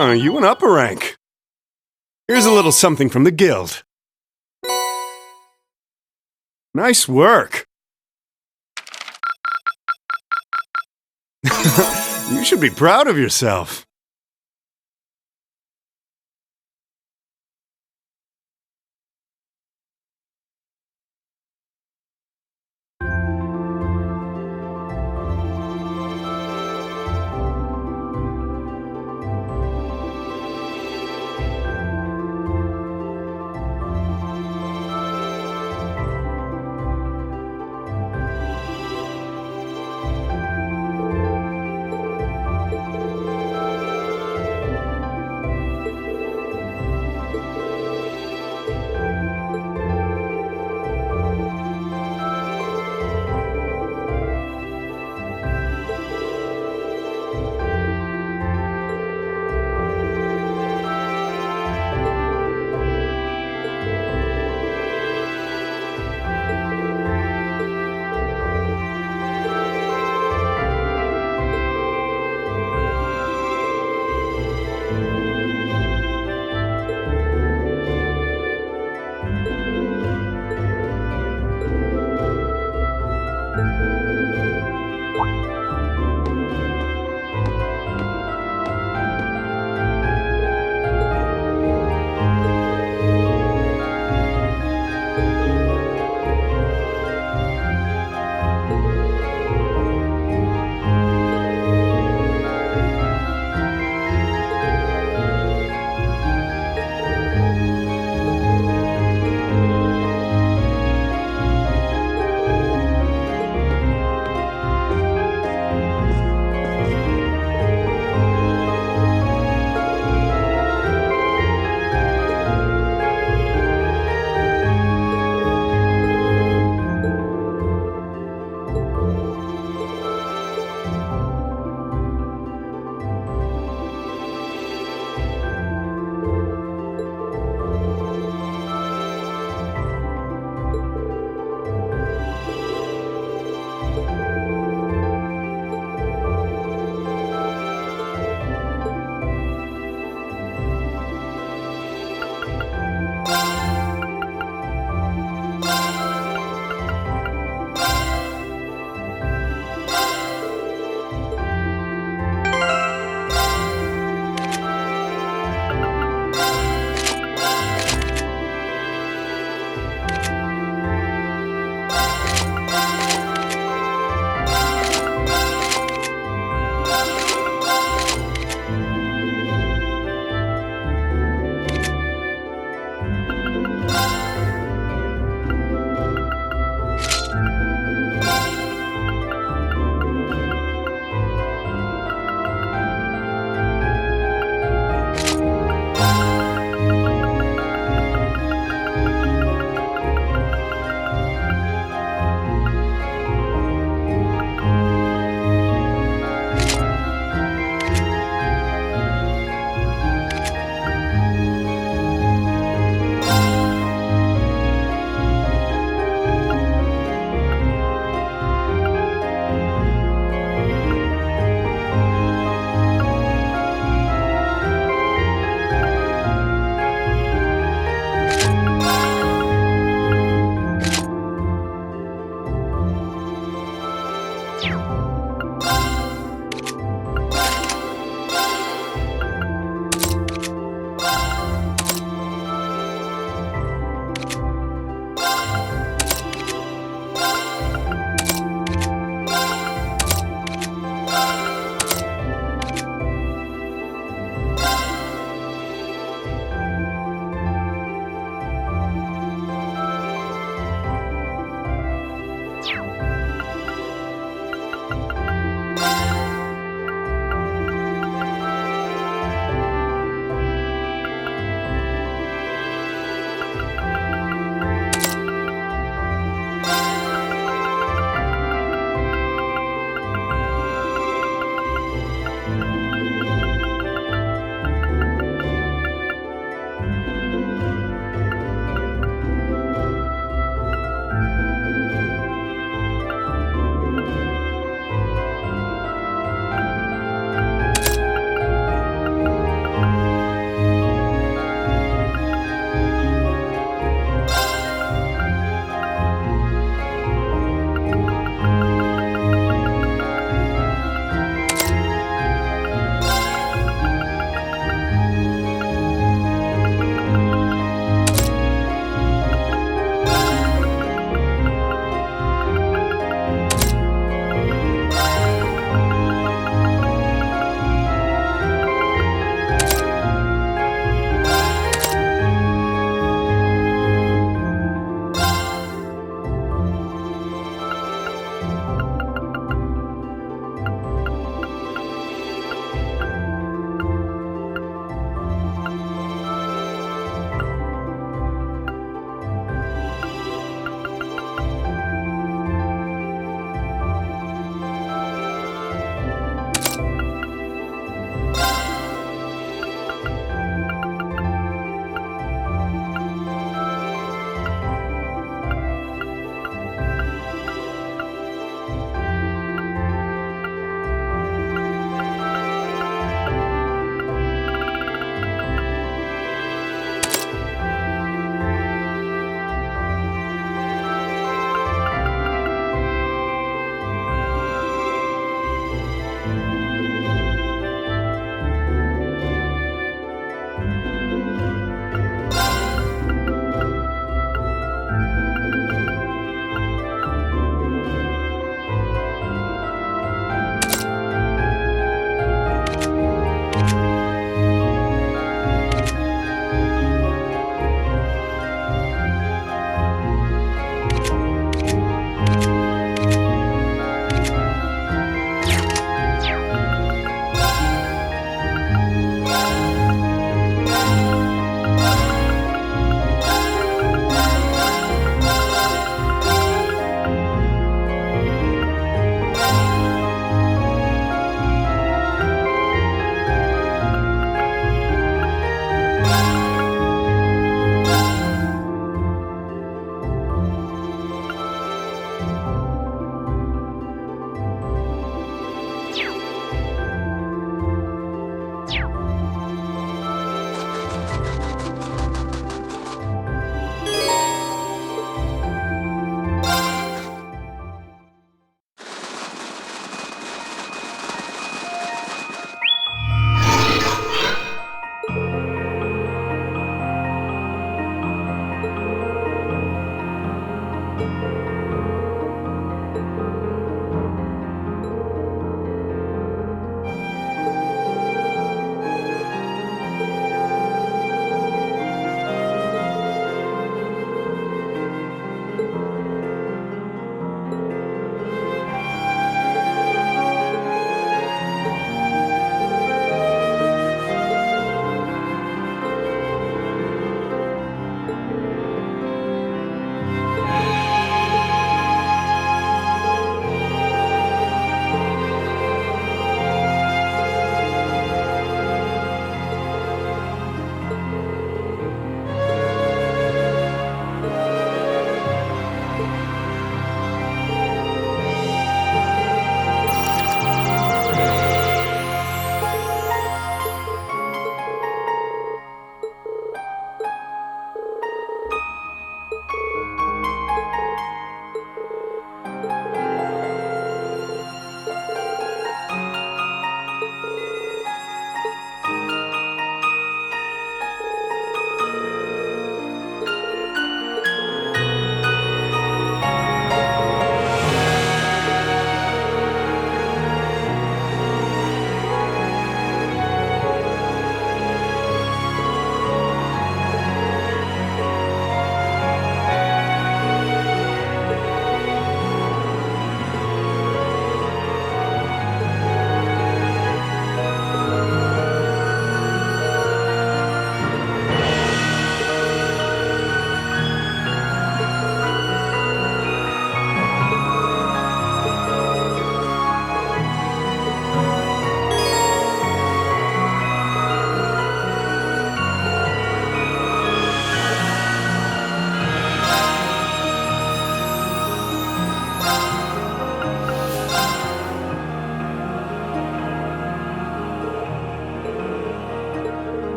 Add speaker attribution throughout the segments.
Speaker 1: Oh, you went up a rank. Here's a little something from the guild. Nice work. You should be proud of yourself.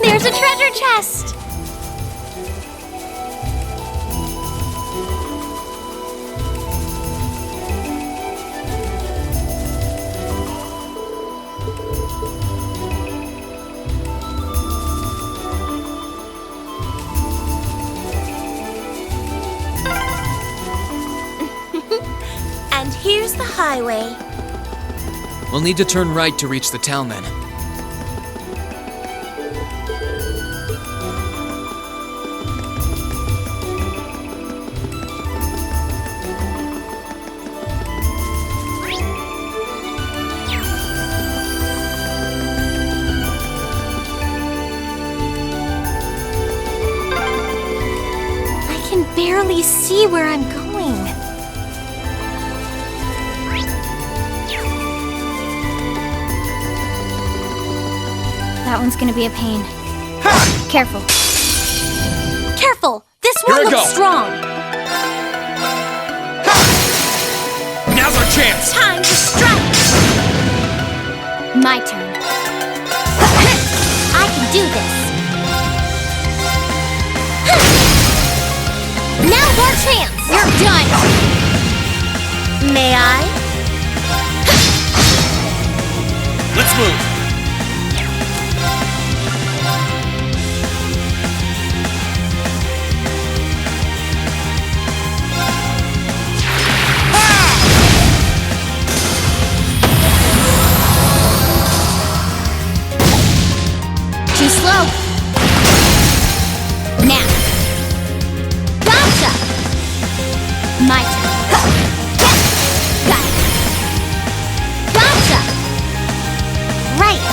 Speaker 2: There's a treasure chest! And here's the highway.
Speaker 3: We'll need to turn right to reach the town then.
Speaker 2: I can barely see where I'm going. That one's gonna be a pain. Careful. Careful! This one looks strong!
Speaker 3: Now's our chance!
Speaker 2: Time to strike! My turn. I can do this! Now's our chance! You're done! May I?
Speaker 3: Let's move!
Speaker 2: Too slow. Now. Gotcha! My turn. Got it. Gotcha! Right.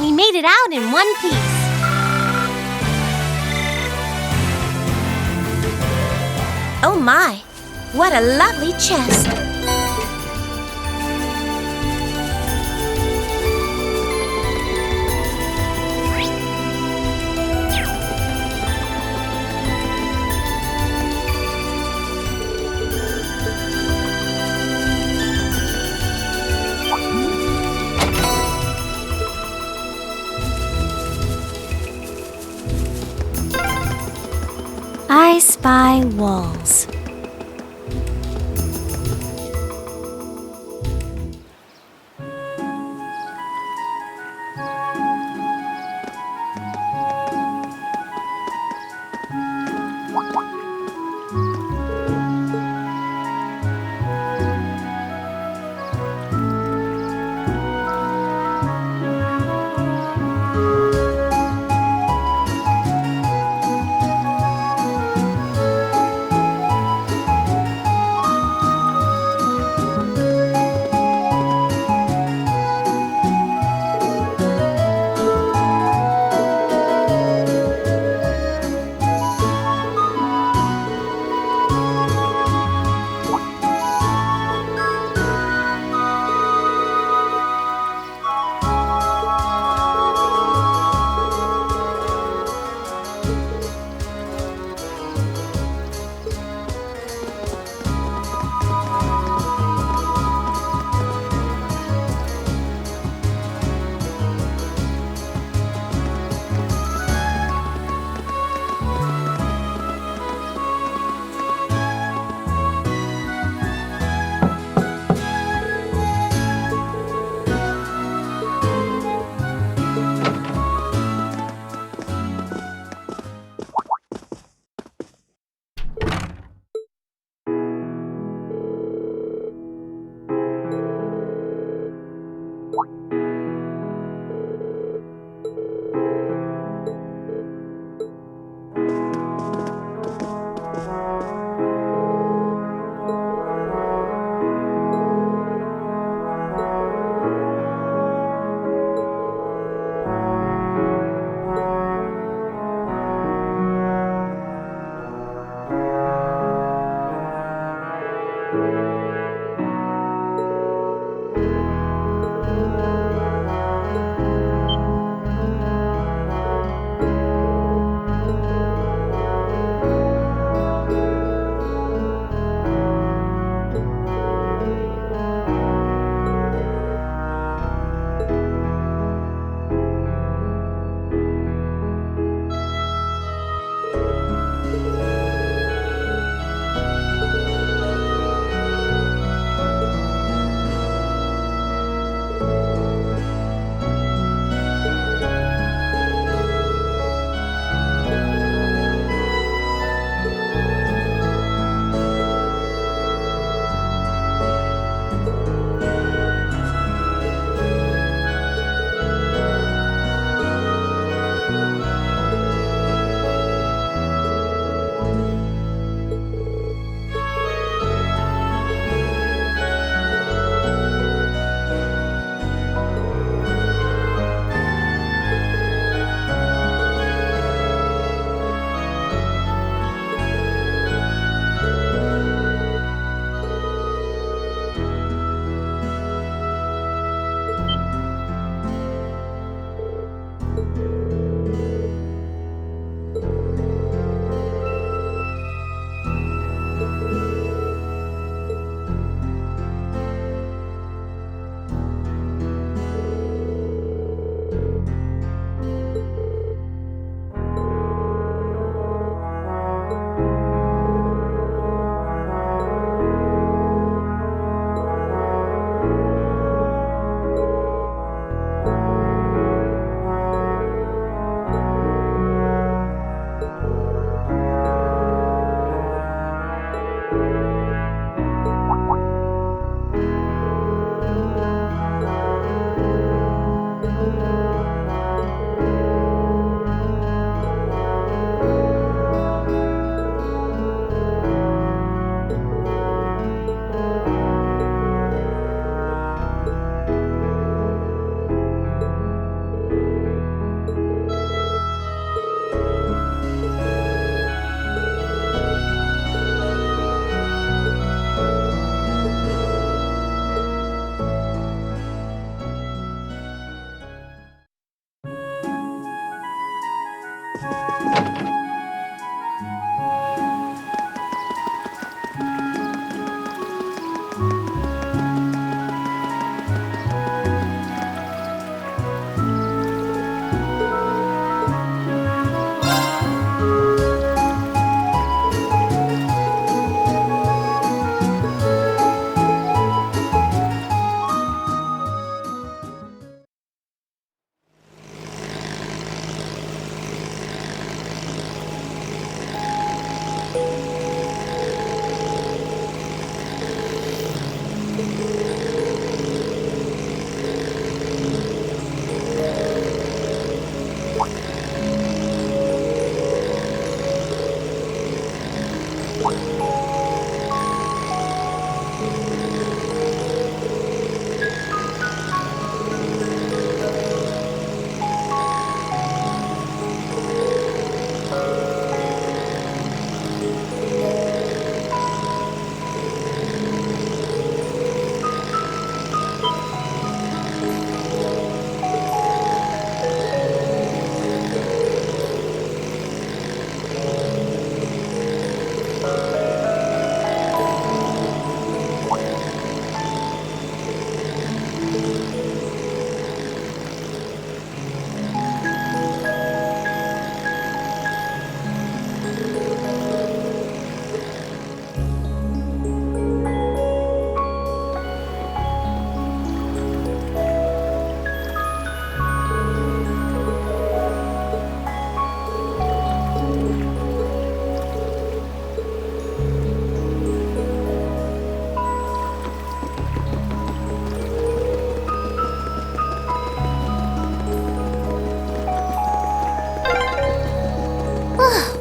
Speaker 2: We made it out in one piece. Oh my, what a lovely chest. I spy walls.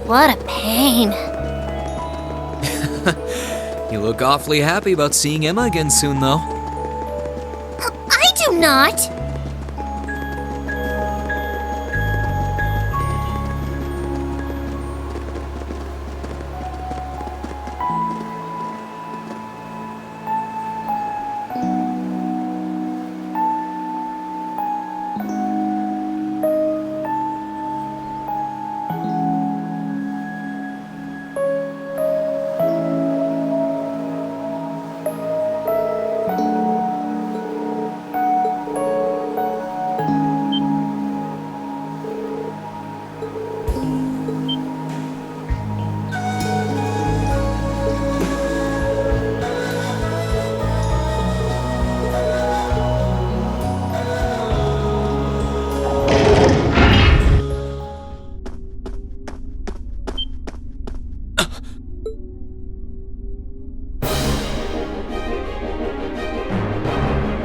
Speaker 2: What a pain.
Speaker 3: You look awfully happy about seeing Emma again soon, though.
Speaker 2: I do not.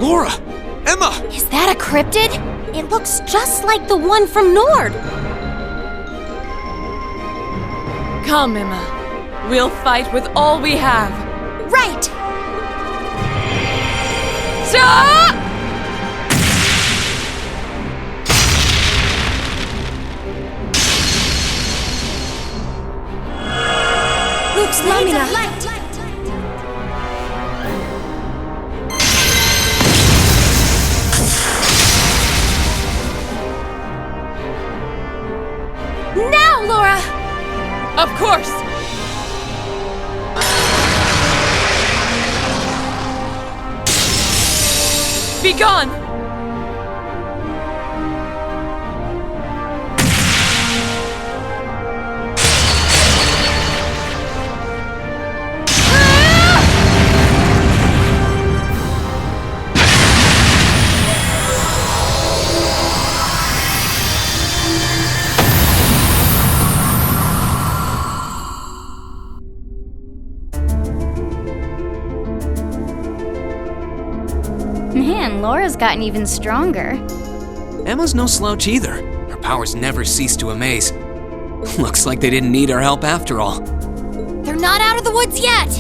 Speaker 3: Laura! Emma!
Speaker 2: Is that a cryptid? It looks just like the one from Nord.
Speaker 4: Come, Emma. We'll fight with all we have.
Speaker 2: Right.
Speaker 4: Stop!
Speaker 2: Luke's Lamina. Now, Laura!
Speaker 4: Of course! Be gone!
Speaker 2: Man, Laura's gotten even stronger.
Speaker 3: Emma's no slouch either. Her powers never cease to amaze. Looks like they didn't need our help after all.
Speaker 2: They're not out of the woods yet!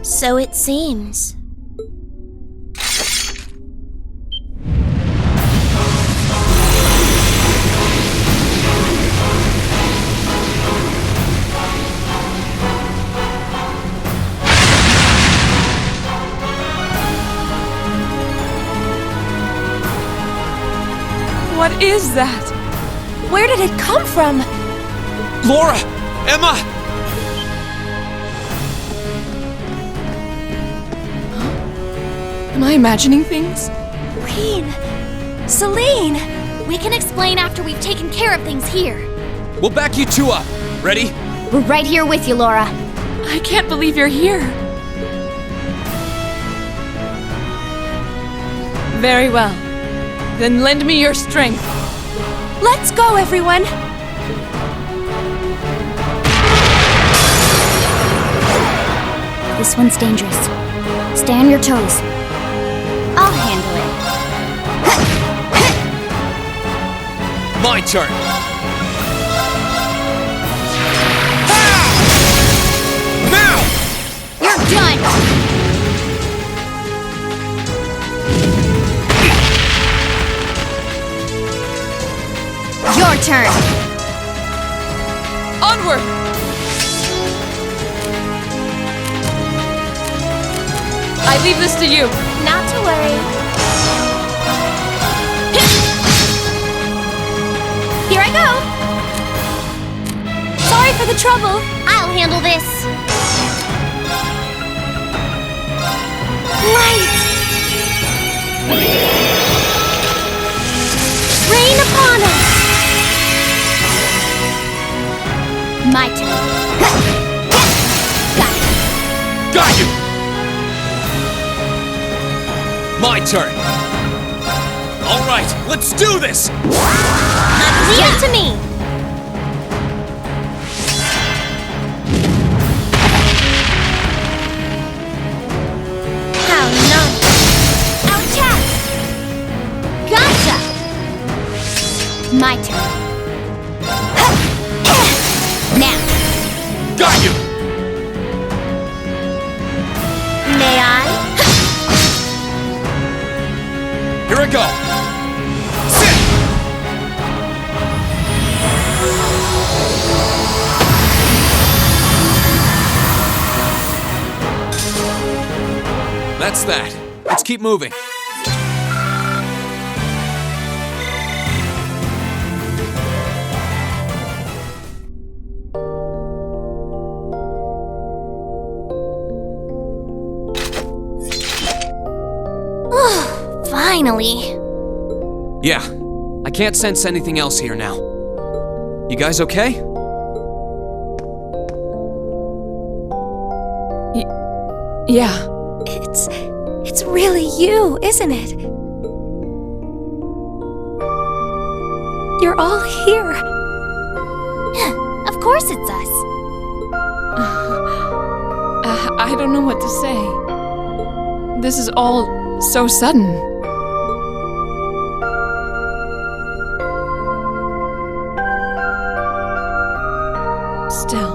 Speaker 2: So it seems.
Speaker 4: What is that?
Speaker 2: Where did it come from?
Speaker 3: Laura! Emma!
Speaker 4: Am I imagining things?
Speaker 2: Queen! Celine! We can explain after we've taken care of things here.
Speaker 3: We'll back you two up. Ready?
Speaker 2: We're right here with you, Laura.
Speaker 4: I can't believe you're here. Very well. Then lend me your strength.
Speaker 2: Let's go, everyone! The This one's dangerous. Stay on your toes. I'll handle it.
Speaker 3: My turn! Now!
Speaker 2: You're done! Your turn!
Speaker 4: Onward! I leave this to you.
Speaker 2: Not to worry. Here I go! Sorry for the trouble. I'll handle this. Light! Rain upon us! My turn. Got it.
Speaker 3: Got you! My turn! Alright, let's do this!
Speaker 2: Leave it to me. How nice! Outcast! Gotcha! My turn. Now.
Speaker 3: Got you!
Speaker 2: May I?
Speaker 3: Here I go! Sit! That's that. Let's keep moving.
Speaker 2: Finally.
Speaker 3: Yeah, I can't sense anything else here now. You guys okay?
Speaker 4: Yeah.
Speaker 2: It's really you, isn't it? You're all here. Of course it's us.
Speaker 4: I don't know what to say. This is all so sudden. Still,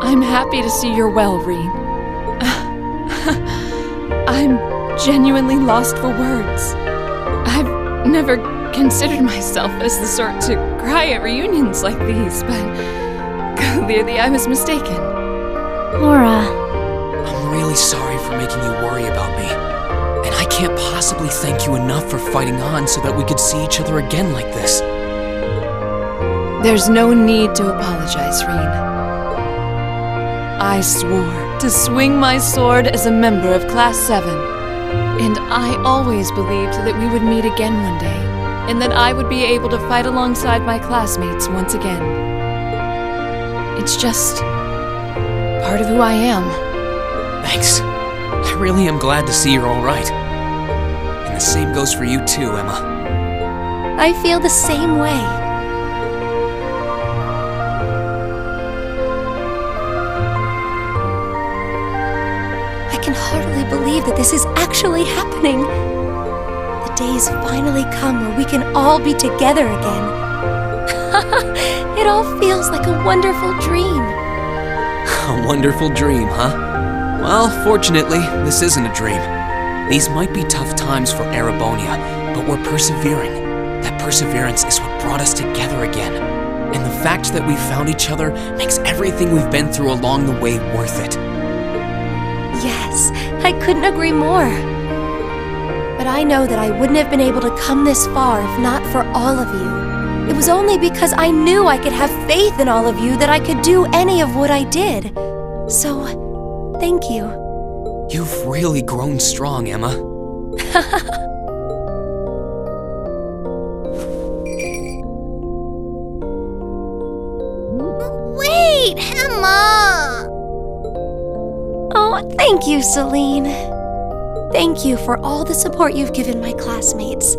Speaker 4: I'm happy to see you're well, Reed. I'm genuinely lost for words. I've never considered myself as the sort to cry at reunions like these, but clearly I was mistaken.
Speaker 2: Laura.
Speaker 3: I'm really sorry for making you worry about me. And I can't possibly thank you enough for fighting on so that we could see each other again like this.
Speaker 4: There's no need to apologize, Reed. I swore to swing my sword as a member of Class 7. And I always believed that we would meet again one day, and that I would be able to fight alongside my classmates once again. It's just part of who I am.
Speaker 3: Thanks. I really am glad to see you're all right. And the same goes for you too, Emma.
Speaker 2: I feel the same way. I can hardly believe that this is actually happening. The day's finally come where we can all be together again. It all feels like a wonderful dream.
Speaker 3: A wonderful dream, huh? Well, fortunately, this isn't a dream. These might be tough times for Erebonia, but we're persevering. That perseverance is what brought us together again. And the fact that we found each other makes everything we've been through along the way worth it.
Speaker 2: Yes, I couldn't agree more. But I know that I wouldn't have been able to come this far if not for all of you. It was only because I knew I could have faith in all of you that I could do any of what I did. So, thank you.
Speaker 3: You've really grown strong, Emma.
Speaker 2: Wait, Emma! Oh, thank you, Celine. Thank you for all the support you've given my classmates.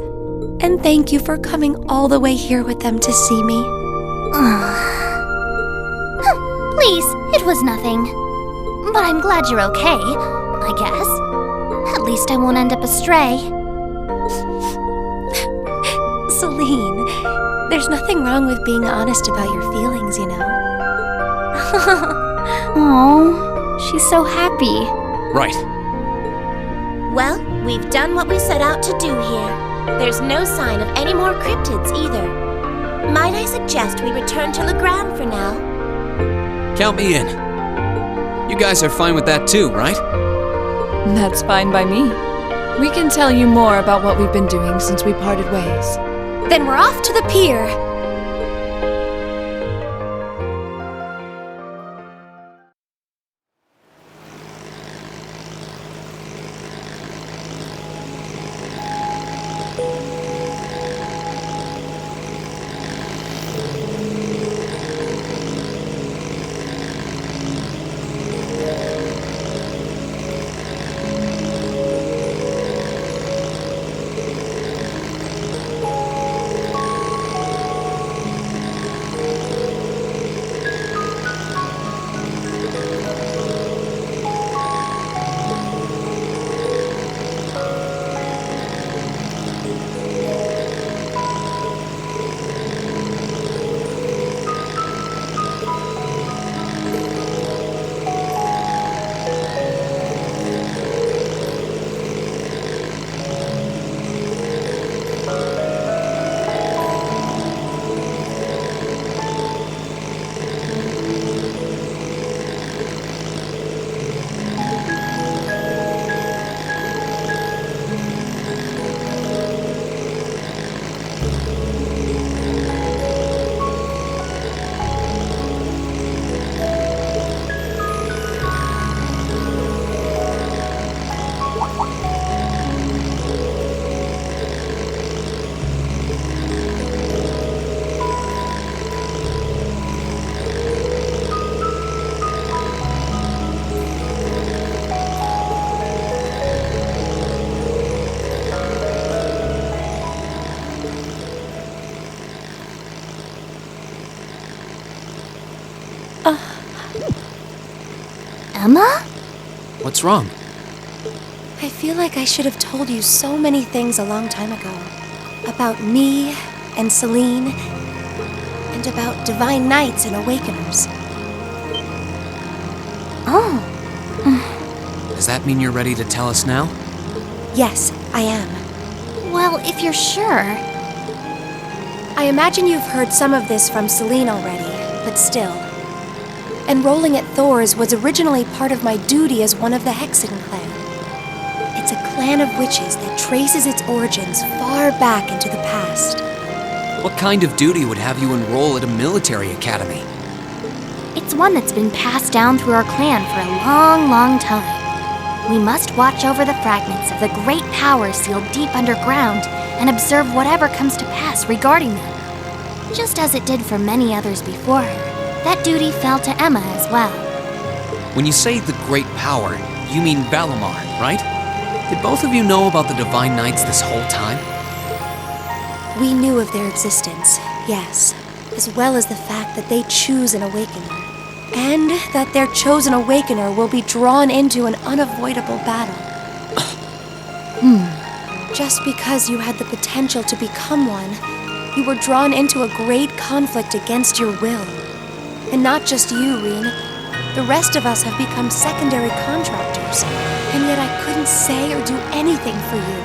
Speaker 2: And thank you for coming all the way here with them to see me. Please, it was nothing.
Speaker 5: But I'm glad you're okay, I guess. At least I won't end up astray.
Speaker 2: Celine, there's nothing wrong with being honest about your feelings, you know.
Speaker 5: Oh, she's so happy.
Speaker 3: Right.
Speaker 6: Well, we've done what we set out to do here. There's no sign of any more cryptids either. Might I suggest we return to Legram for now?
Speaker 3: Count me in. You guys are fine with that too, right?
Speaker 4: That's fine by me. We can tell you more about what we've been doing since we parted ways.
Speaker 2: Then we're off to the pier.
Speaker 5: Emma?
Speaker 3: What's wrong?
Speaker 2: I feel like I should have told you so many things a long time ago. About me and Celine, and about Divine Knights and Awakeners.
Speaker 5: Oh.
Speaker 3: Does that mean you're ready to tell us now?
Speaker 2: Yes, I am.
Speaker 5: Well, if you're sure.
Speaker 2: I imagine you've heard some of this from Celine already, but still. Enrolling at Thor's was originally part of my duty as one of the Hexen clan. It's a clan of witches that traces its origins far back into the past.
Speaker 3: What kind of duty would have you enroll at a military academy?
Speaker 5: It's one that's been passed down through our clan for a long, long time. We must watch over the fragments of the great power sealed deep underground and observe whatever comes to pass regarding them. Just as it did for many others before her, that duty fell to Emma as well.
Speaker 3: When you say the great power, you mean Valimar, right? Did both of you know about the Divine Knights this whole time?
Speaker 2: We knew of their existence, yes, as well as the fact that they choose an Awakener. And that their chosen Awakener will be drawn into an unavoidable battle. Just because you had the potential to become one, you were drawn into a great conflict against your will. And not just you, Reen. The rest of us have become secondary contractors. And yet I couldn't say or do anything for you.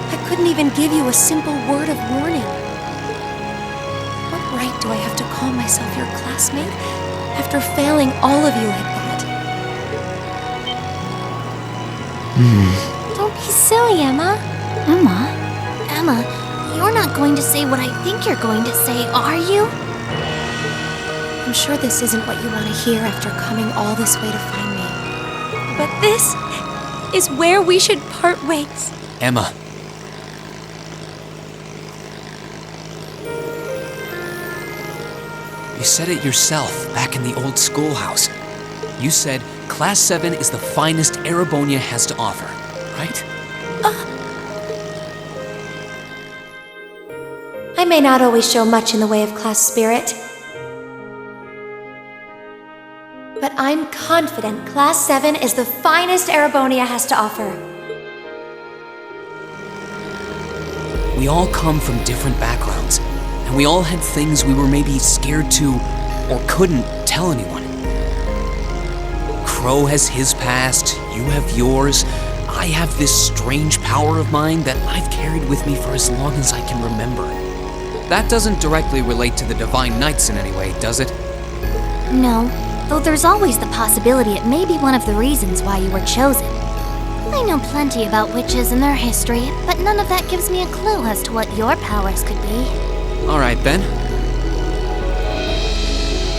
Speaker 2: I couldn't even give you a simple word of warning. What right do I have to call myself your classmate after failing all of you like that?
Speaker 5: Don't be silly, Emma. Emma, you're not going to say what I think you're going to say, are you?
Speaker 2: I'm sure this isn't what you want to hear after coming all this way to find me. But this is where we should part ways.
Speaker 3: Emma. You said it yourself back in the old schoolhouse. You said Class 7 is the finest Erebonia has to offer, right?
Speaker 2: I may not always show much in the way of class spirit. But I'm confident Class 7 is the finest Erebonia has to offer.
Speaker 3: We all come from different backgrounds, and we all had things we were maybe scared to or couldn't tell anyone. Crow has his past, you have yours. I have this strange power of mine that I've carried with me for as long as I can remember. That doesn't directly relate to the Divine Knights in any way, does it?
Speaker 5: No, though there's always the possibility it may be one of the reasons why you were chosen. I know plenty about witches and their history, but none of that gives me a clue as to what your powers could be.
Speaker 3: All right, Ben.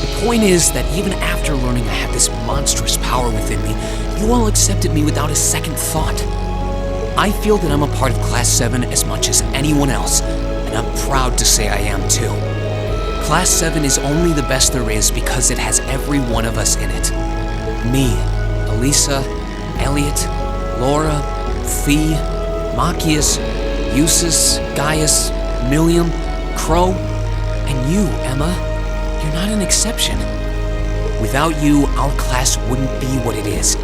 Speaker 3: The point is that even after learning I had this monstrous power within me, you all accepted me without a second thought. I feel that I'm a part of Class 7 as much as anyone else, and I'm proud to say I am too. Class 7 is only the best there is because it has every one of us in it. Me, Elisa, Elliot, Laura, Fee, Machias, Eustace, Gaius, Milliam, Crow, and you, Emma. You're not an exception. Without you, our class wouldn't be what it is.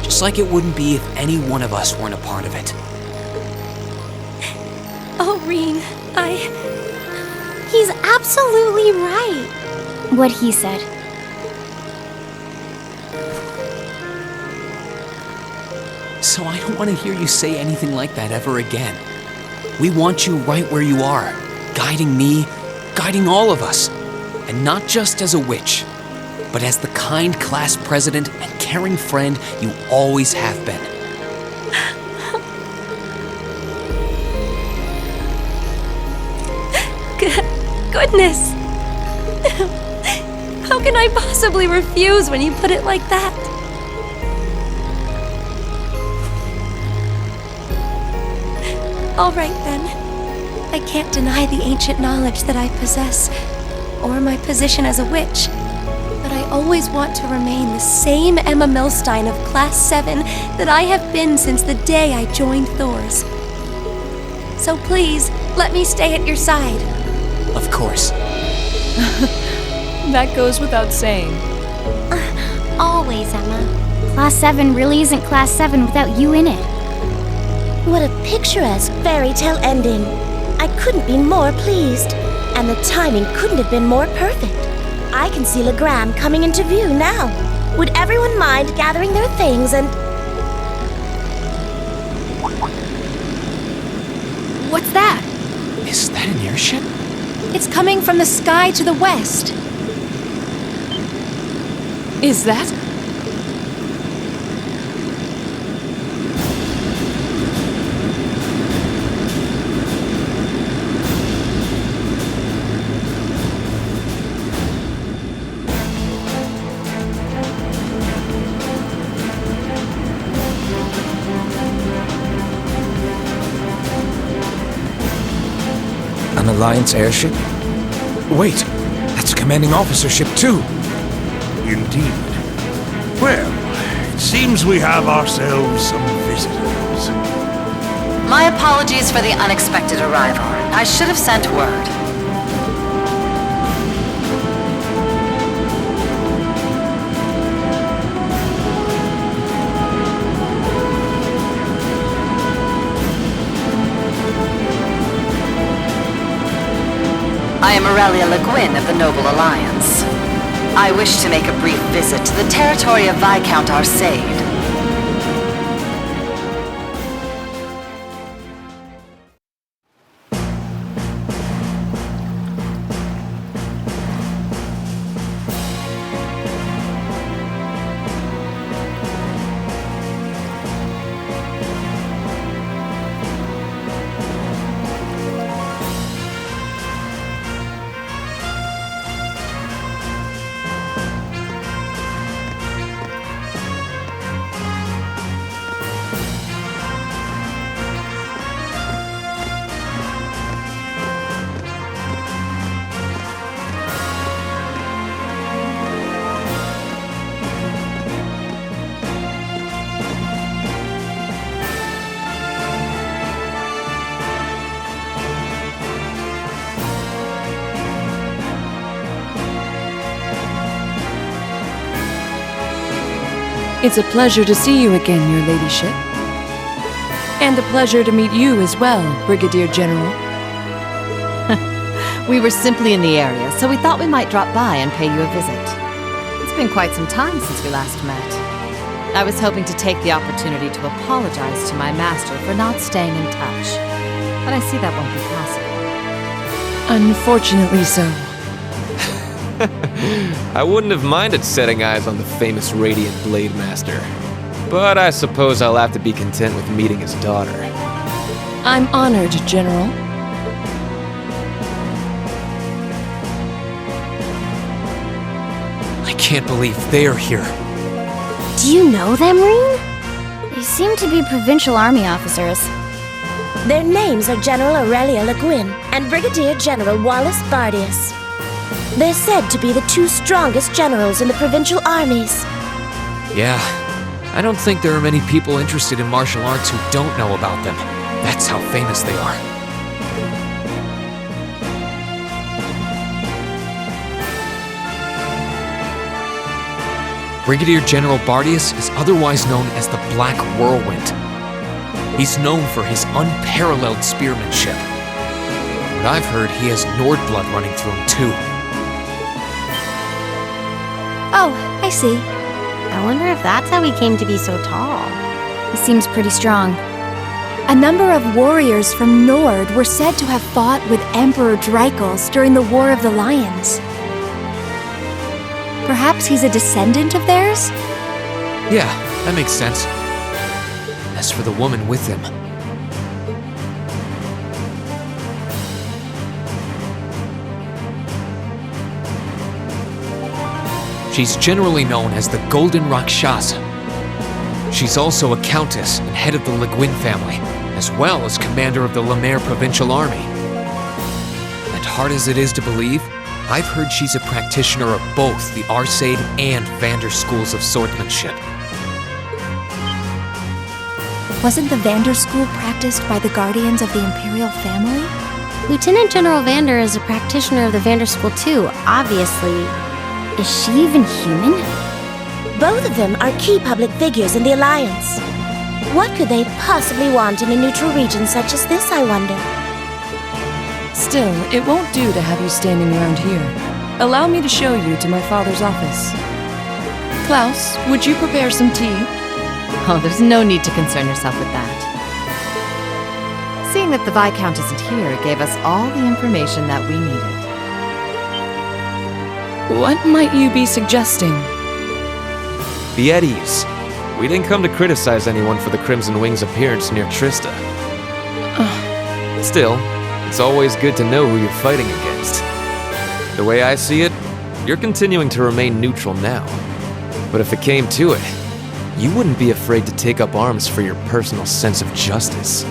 Speaker 3: Just like it wouldn't be if any one of us weren't a part of it.
Speaker 2: Oh, Reen,
Speaker 6: He's absolutely right.
Speaker 5: What he said.
Speaker 3: So I don't want to hear you say anything like that ever again. We want you right where you are, guiding me, guiding all of us. And not just as a witch, but as the kind class president and caring friend you always have been.
Speaker 2: Goodness! How can I possibly refuse when you put it like that? All right then. I can't deny the ancient knowledge that I possess, or my position as a witch. But I always want to remain the same Emma Milstein of Class 7 that I have been since the day I joined Thor's. So please, let me stay at your side.
Speaker 3: Of course.
Speaker 4: That goes without saying.
Speaker 6: Always, Emma.
Speaker 5: Class 7 really isn't Class 7 without you in it.
Speaker 6: What a picturesque fairy tale ending. I couldn't be more pleased. And the timing couldn't have been more perfect. I can see Legram coming into view now. Would everyone mind gathering their things and...
Speaker 2: What's that?
Speaker 3: Is that an airship?
Speaker 2: It's coming from the sky to the west.
Speaker 4: Is that?
Speaker 7: An Alliance airship? Wait, that's a commanding officer ship too.
Speaker 8: Indeed. Well, it seems we have ourselves some visitors.
Speaker 9: My apologies for the unexpected arrival. I should have sent word. I am Aurelia Le Guin of the Noble Alliance. I wish to make a brief visit to the territory of Viscount Arcade.
Speaker 4: It's a pleasure to see you again, your ladyship. And a pleasure to meet you as well, Brigadier General.
Speaker 9: We were simply in the area, so we thought we might drop by and pay you a visit. It's been quite some time since we last met. I was hoping to take the opportunity to apologize to my master for not staying in touch, but I see that won't be possible.
Speaker 4: Unfortunately so.
Speaker 7: I wouldn't have minded setting eyes on the famous Radiant Blade Master. But I suppose I'll have to be content with meeting his daughter.
Speaker 4: I'm honored, General.
Speaker 3: I can't believe they're here.
Speaker 5: Do you know them, Reen? They seem to be provincial army officers.
Speaker 6: Their names are General Aurelia Le Guin and Brigadier General Wallace Bardius. They're said to be the two strongest generals in the provincial armies.
Speaker 3: Yeah, I don't think there are many people interested in martial arts who don't know about them. That's how famous they are. Brigadier General Bardius is otherwise known as the Black Whirlwind. He's known for his unparalleled spearmanship. But I've heard he has Nord blood running through him too.
Speaker 2: Oh, I see.
Speaker 5: I wonder if that's how he came to be so tall. He seems pretty strong.
Speaker 2: A number of warriors from Nord were said to have fought with Emperor Dreichels during the War of the Lions. Perhaps he's a descendant of theirs?
Speaker 3: Yeah, that makes sense. As for the woman with him, she's generally known as the Golden Rakshasa. She's also a countess and head of the Le Guin family, as well as commander of the Lemaire Provincial Army. And hard as it is to believe, I've heard she's a practitioner of both the Arcade and Vander schools of swordsmanship.
Speaker 2: Wasn't the Vander School practiced by the guardians of the Imperial family?
Speaker 5: Lieutenant General Vander is a practitioner of the Vander School too, obviously. Is she even human?
Speaker 6: Both of them are key public figures in the Alliance. What could they possibly want in a neutral region such as this, I wonder?
Speaker 4: Still, it won't do to have you standing around here. Allow me to show you to my father's office. Klaus, would you prepare some tea?
Speaker 9: Oh, there's no need to concern yourself with that. Seeing that the Viscount isn't here gave us all the information that we needed.
Speaker 4: What might you be suggesting?
Speaker 7: Be at ease. We didn't come to criticize anyone for the Crimson Wing's appearance near Trista. Still, it's always good to know who you're fighting against. The way I see it, you're continuing to remain neutral now. But if it came to it, you wouldn't be afraid to take up arms for your personal sense of justice.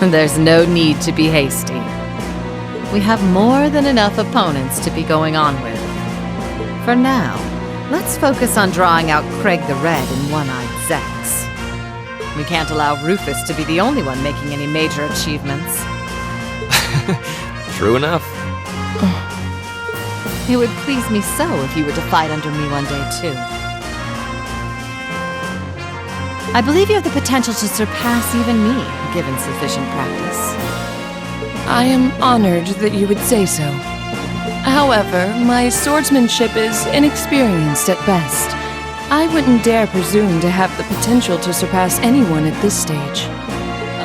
Speaker 9: There's no need to be hasty. We have more than enough opponents to be going on with. For now, let's focus on drawing out Craig the Red and One-Eyed Zex. We can't allow Rufus to be the only one making any major achievements.
Speaker 7: True enough.
Speaker 9: It would please me so if you were to fight under me one day, too. I believe you have the potential to surpass even me, given sufficient practice.
Speaker 4: I am honored that you would say so. However, my swordsmanship is inexperienced at best. I wouldn't dare presume to have the potential to surpass anyone at this stage.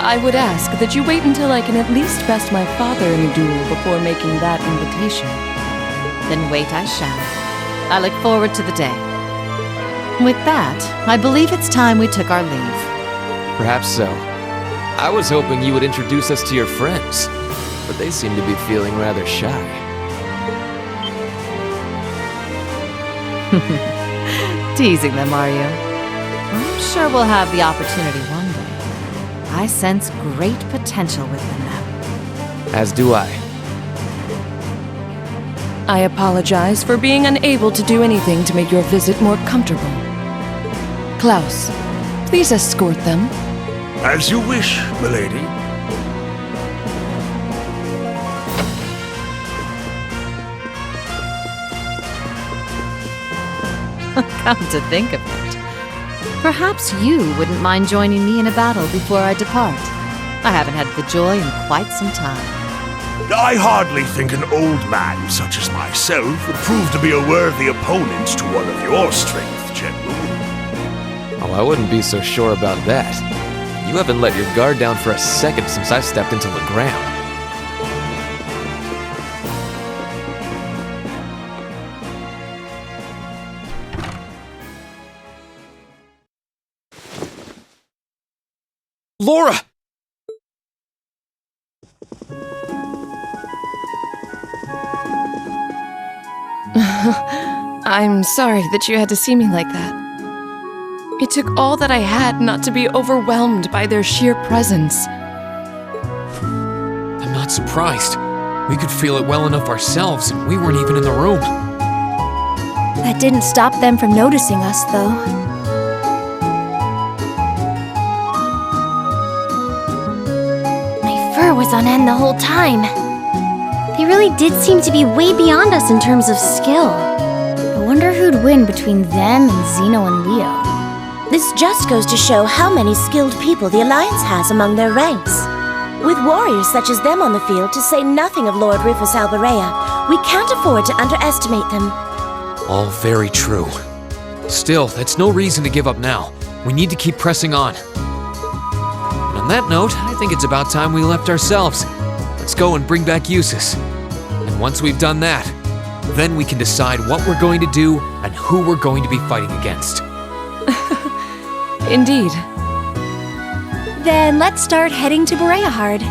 Speaker 4: I would ask that you wait until I can at least best my father in a duel before making that invitation.
Speaker 9: Then wait I shall. I look forward to the day. With that, I believe it's time we took our leave.
Speaker 7: Perhaps so. I was hoping you would introduce us to your friends, but they seem to be feeling rather shy.
Speaker 9: Teasing them, are you? I'm sure we'll have the opportunity one day. I sense great potential within them.
Speaker 7: As do I.
Speaker 4: I apologize for being unable to do anything to make your visit more comfortable. Klaus, please escort them.
Speaker 8: As you wish, milady.
Speaker 9: Come to think of it, Perhaps you wouldn't mind joining me in a battle before I depart. I haven't had the joy in quite some time.
Speaker 8: I hardly think an old man such as myself would prove to be a worthy opponent to one of your strength, General.
Speaker 7: Oh, I wouldn't be so sure about that. You haven't let your guard down for a second since I stepped into Legram.
Speaker 3: Laura!
Speaker 4: I'm sorry that you had to see me like that. It took all that I had not to be overwhelmed by their sheer presence.
Speaker 3: I'm not surprised. We could feel it well enough ourselves, and we weren't even in the room.
Speaker 2: That didn't stop them from noticing us, though.
Speaker 5: My fur was on end the whole time. They really did seem to be way beyond us in terms of skill. I wonder who'd win between them and Zeno and Leo.
Speaker 6: This just goes to show how many skilled people the Alliance has among their ranks. With warriors such as them on the field, to say nothing of Lord Rufus Alberea, we can't afford to underestimate them.
Speaker 3: All very true. Still, that's no reason to give up now. We need to keep pressing on. And on that note, I think it's about time we left ourselves. Let's go and bring back Eustace. And once we've done that, then we can decide what we're going to do and who we're going to be fighting against.
Speaker 4: Indeed.
Speaker 2: Then let's start heading to Boreahard.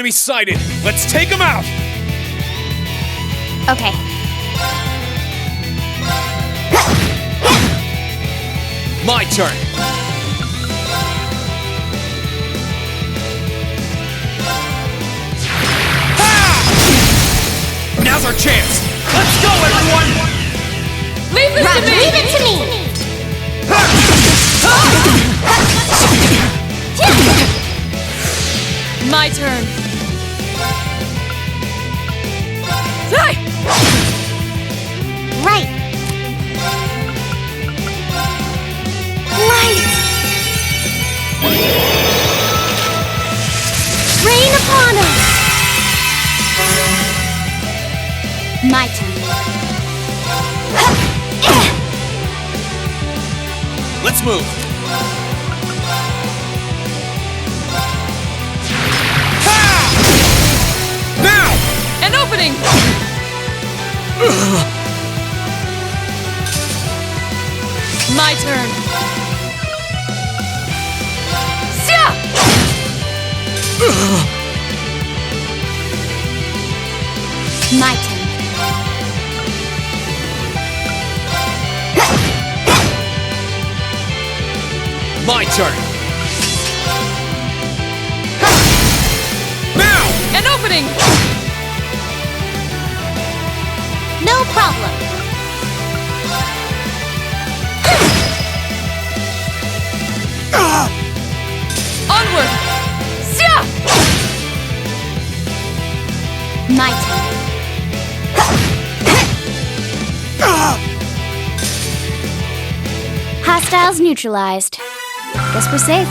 Speaker 3: enemy sighted! Let's take him out!
Speaker 5: Okay.
Speaker 3: My turn! Ha! Now's our chance! Let's go, everyone!
Speaker 4: Leave this to me!
Speaker 6: Leave it to me!
Speaker 4: My turn.
Speaker 6: Right! Light! Rain upon us!
Speaker 5: My turn.
Speaker 3: Let's move! Now!
Speaker 4: An opening! My turn.
Speaker 5: My turn.
Speaker 3: My turn! Now!
Speaker 4: An opening!
Speaker 6: No problem!
Speaker 4: Onward!
Speaker 5: My turn. Hostiles neutralized. Guess we're safe.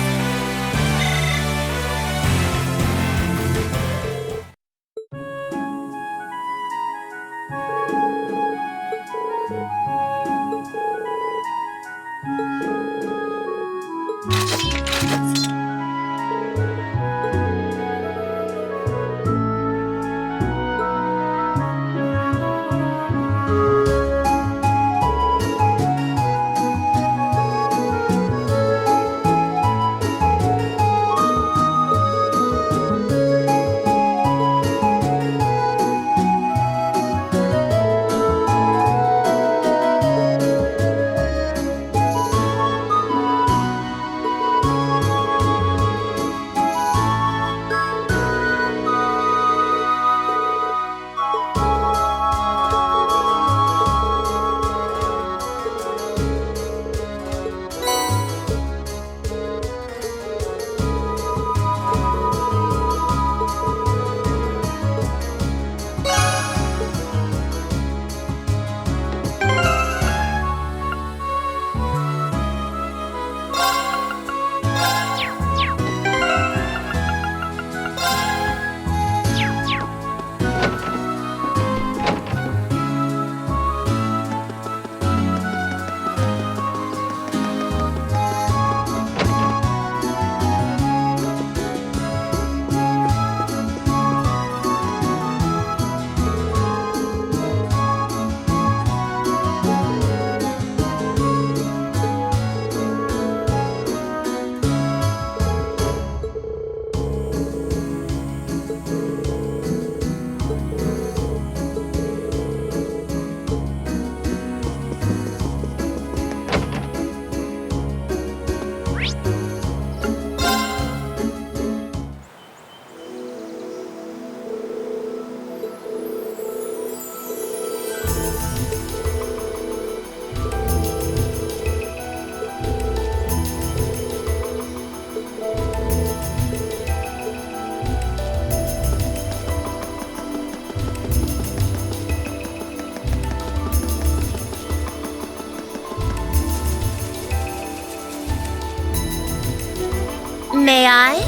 Speaker 6: May I?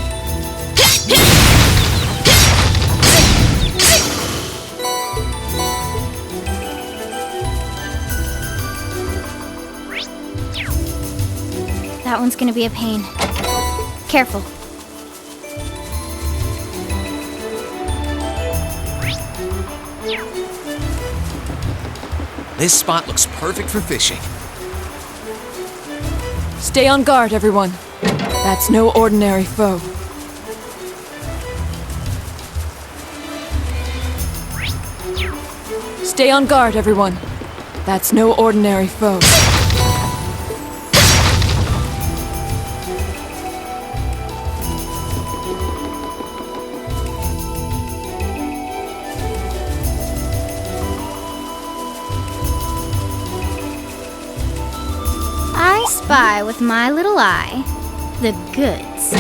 Speaker 5: That one's gonna be a pain. Careful.
Speaker 3: This spot looks perfect for fishing.
Speaker 4: Stay on guard, everyone. That's no ordinary foe. Stay on guard, everyone. That's no ordinary foe.
Speaker 5: I spy with my little eye the goods.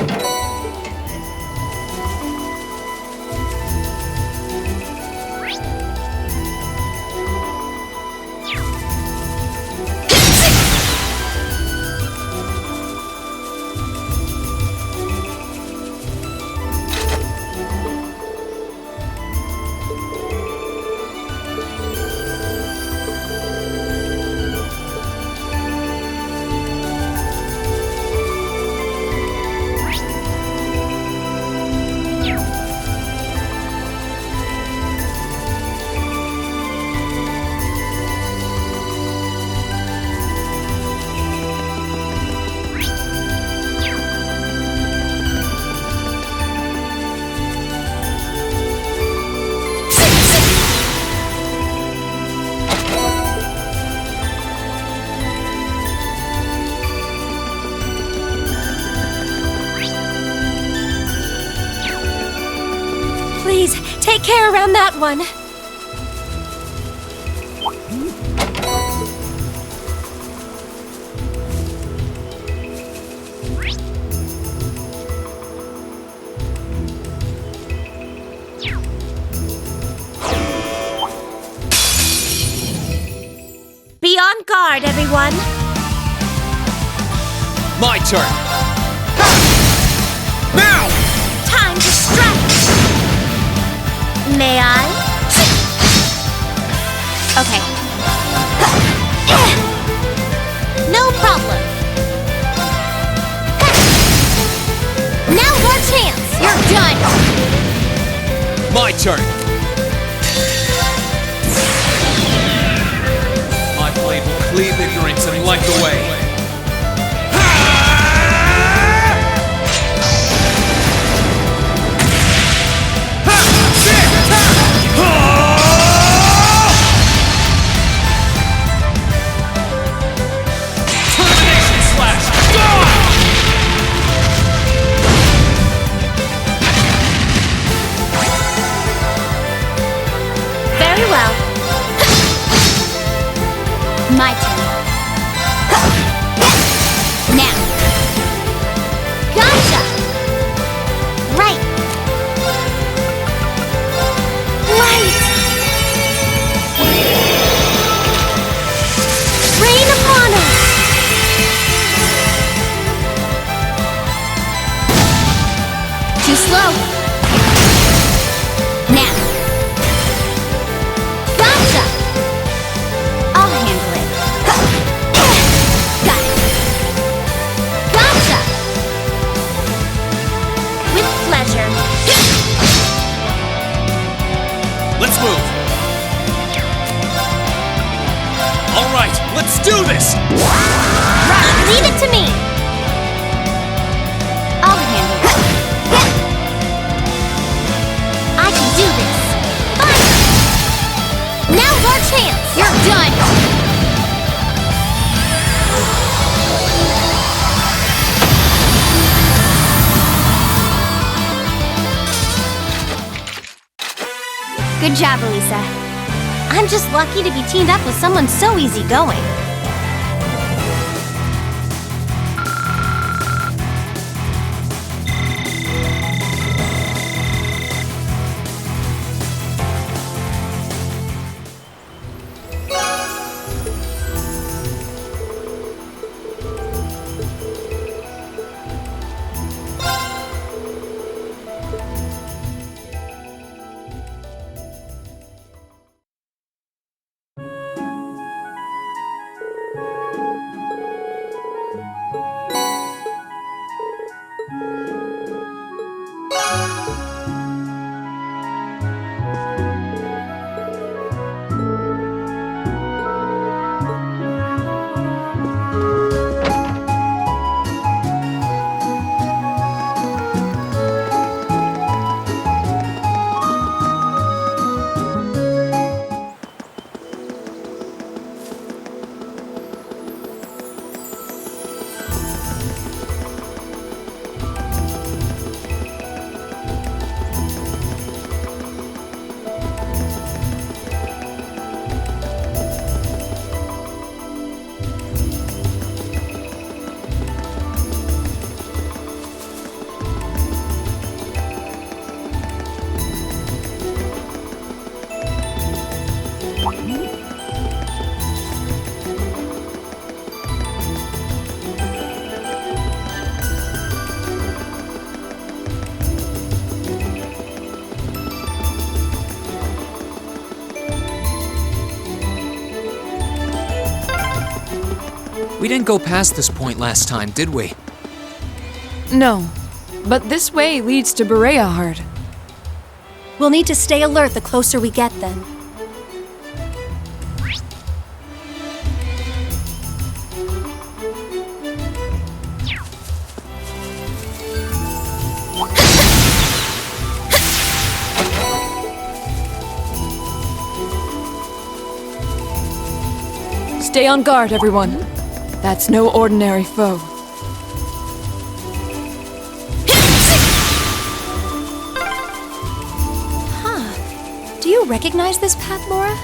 Speaker 2: Please, take care around that one.
Speaker 6: Be on guard, everyone.
Speaker 3: My turn! Now!
Speaker 6: Time to strike. May I?
Speaker 5: Okay. No problem. Now your chance. You're done.
Speaker 3: My turn! My blade will cleave ignorance and light the way. Termination slash! Gone!
Speaker 6: Very well.
Speaker 5: My turn. Now. Gotcha. Right. Right. Rain upon us. Too slow. Now. Gotcha. I'll handle it. Got it. Gotcha.
Speaker 6: With pleasure.
Speaker 3: Let's move! Alright, let's do this!
Speaker 5: Right. Leave it to me. I'll handle it. I can do this. Fine. Now's our chance. You're done. Good job, Elisa. I'm just lucky to be teamed up with someone so easygoing.
Speaker 3: We didn't go past this point last time, did we?
Speaker 4: No, but this way leads to Berea Heart.
Speaker 2: We'll need to stay alert the closer we get then.
Speaker 4: Stay on guard, everyone. That's no ordinary foe.
Speaker 2: Do you recognize this path, Laura?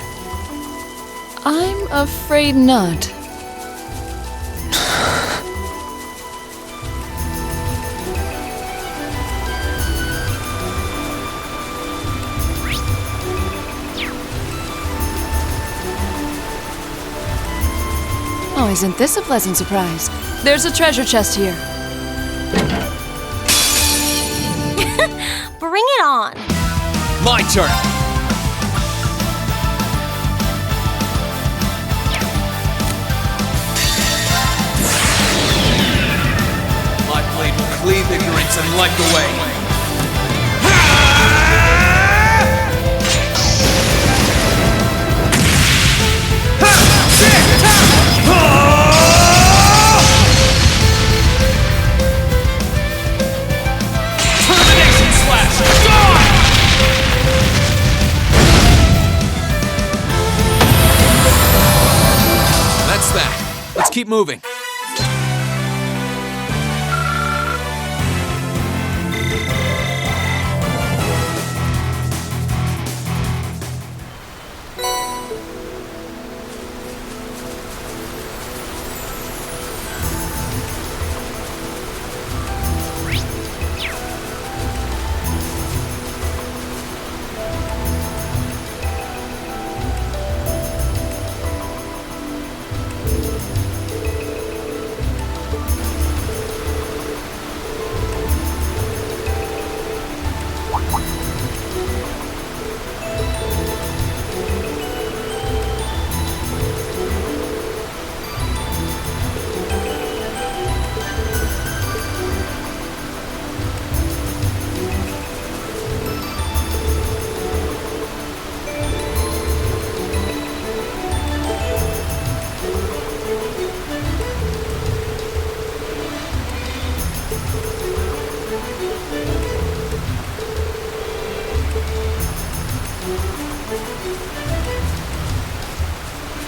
Speaker 4: I'm afraid not. Oh, isn't this a pleasant surprise? There's a treasure chest here.
Speaker 6: Bring it on!
Speaker 3: My turn! My blade will cleave ignorance and light the way. Termination slash! Die! That's that. Let's keep moving.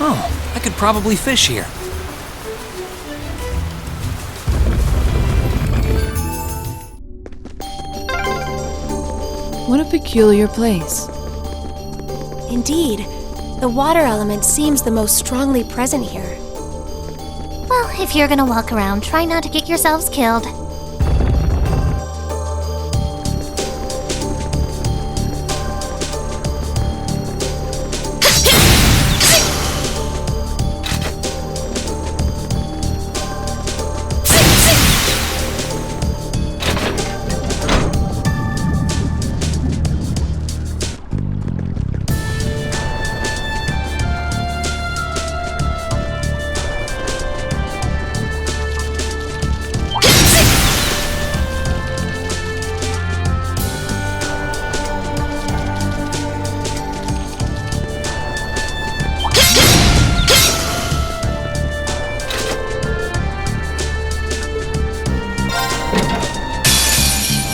Speaker 3: Oh, I could probably fish here.
Speaker 4: What a peculiar place.
Speaker 2: Indeed, the water element seems the most strongly present here.
Speaker 5: Well, if you're gonna walk around, try not to get yourselves killed.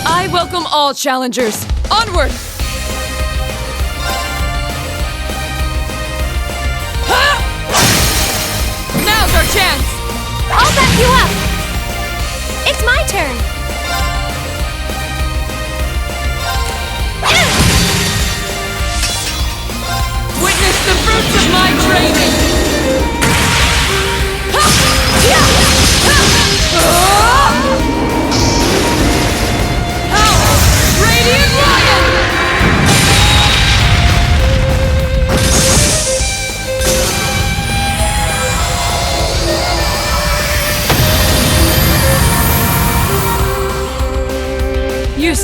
Speaker 4: I welcome all challengers. Onward! Ha! Now's our chance!
Speaker 2: I'll back you up! It's my turn!
Speaker 4: Witness the fruits of my training! Ha! Yeah! Ha! Oh! Radiant Lion!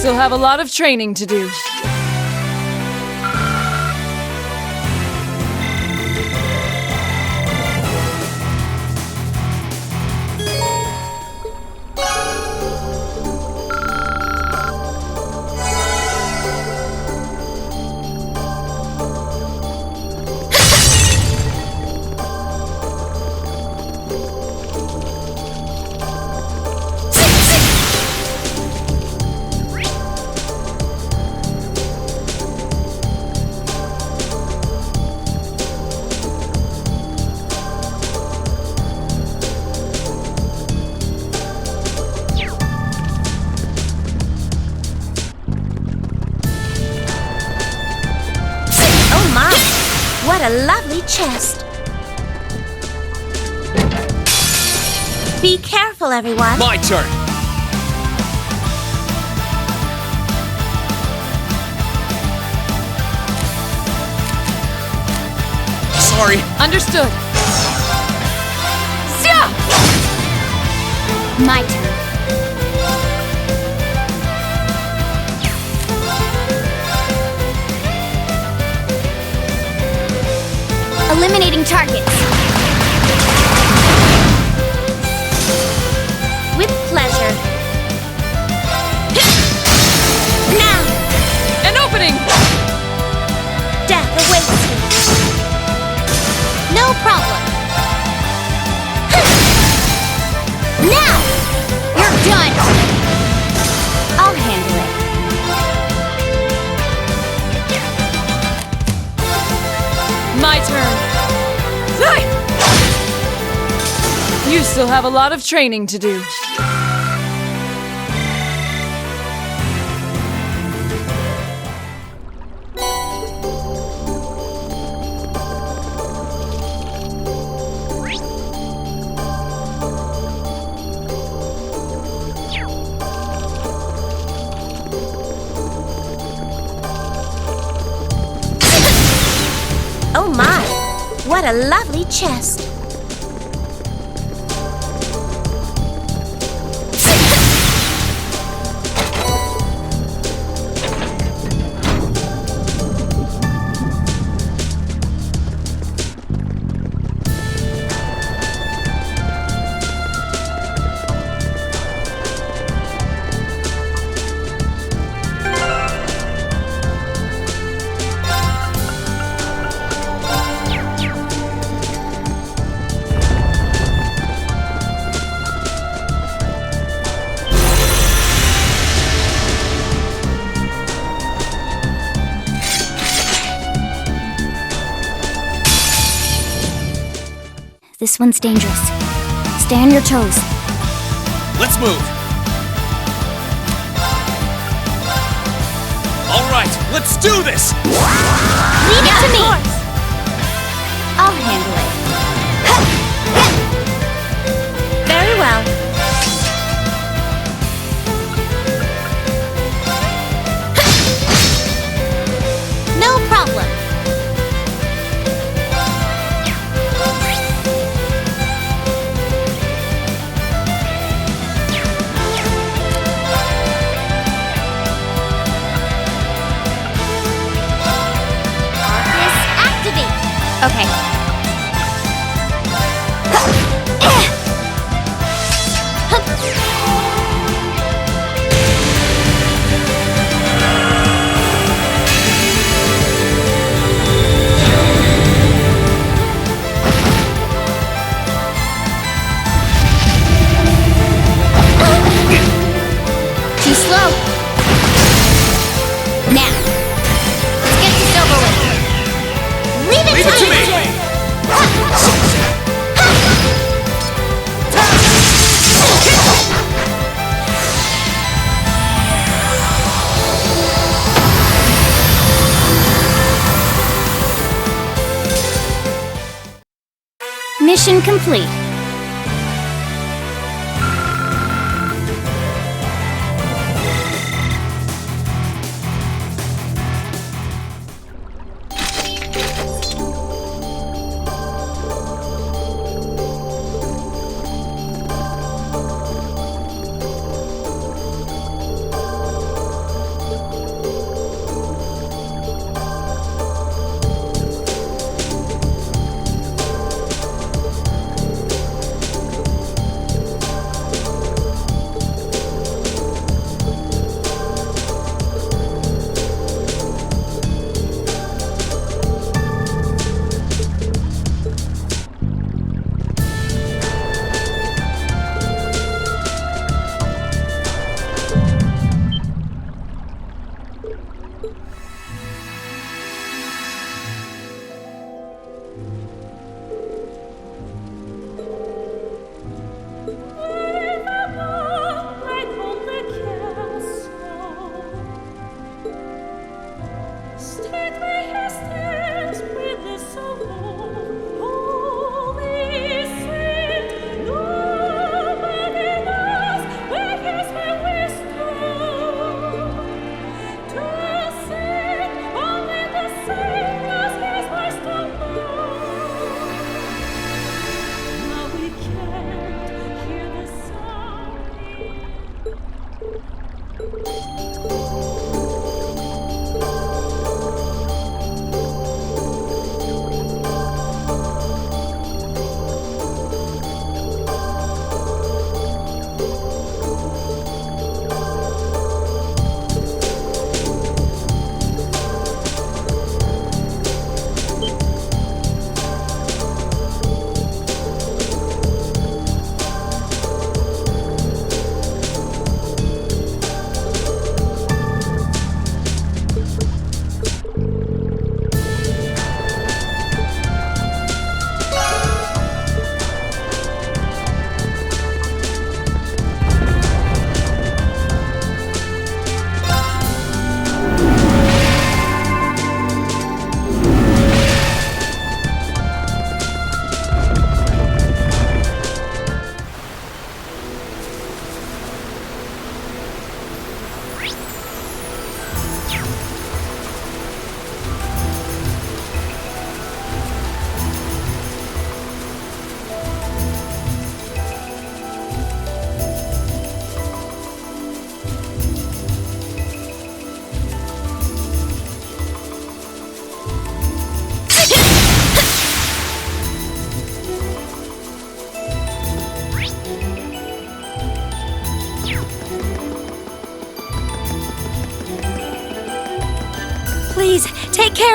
Speaker 4: still have a lot of training to do.
Speaker 6: What a lovely chest. Be careful, everyone.
Speaker 3: My turn! Sorry.
Speaker 4: Understood.
Speaker 5: My turn. Eliminating targets.
Speaker 6: With pleasure. Now!
Speaker 4: An opening!
Speaker 6: Death awaits me.
Speaker 5: No problem. Now! You're done! I'll handle it.
Speaker 4: My turn. You still have a lot of training to do.
Speaker 6: Oh my! What a lovely chest.
Speaker 5: This one's dangerous. Stay on your toes.
Speaker 3: Let's move! Alright, let's do this!
Speaker 5: Leave it to me! I'll handle it.
Speaker 6: Very well.
Speaker 5: No problem. Okay. Too slow. Now, let's get this over with. Leave it to me! Mission complete.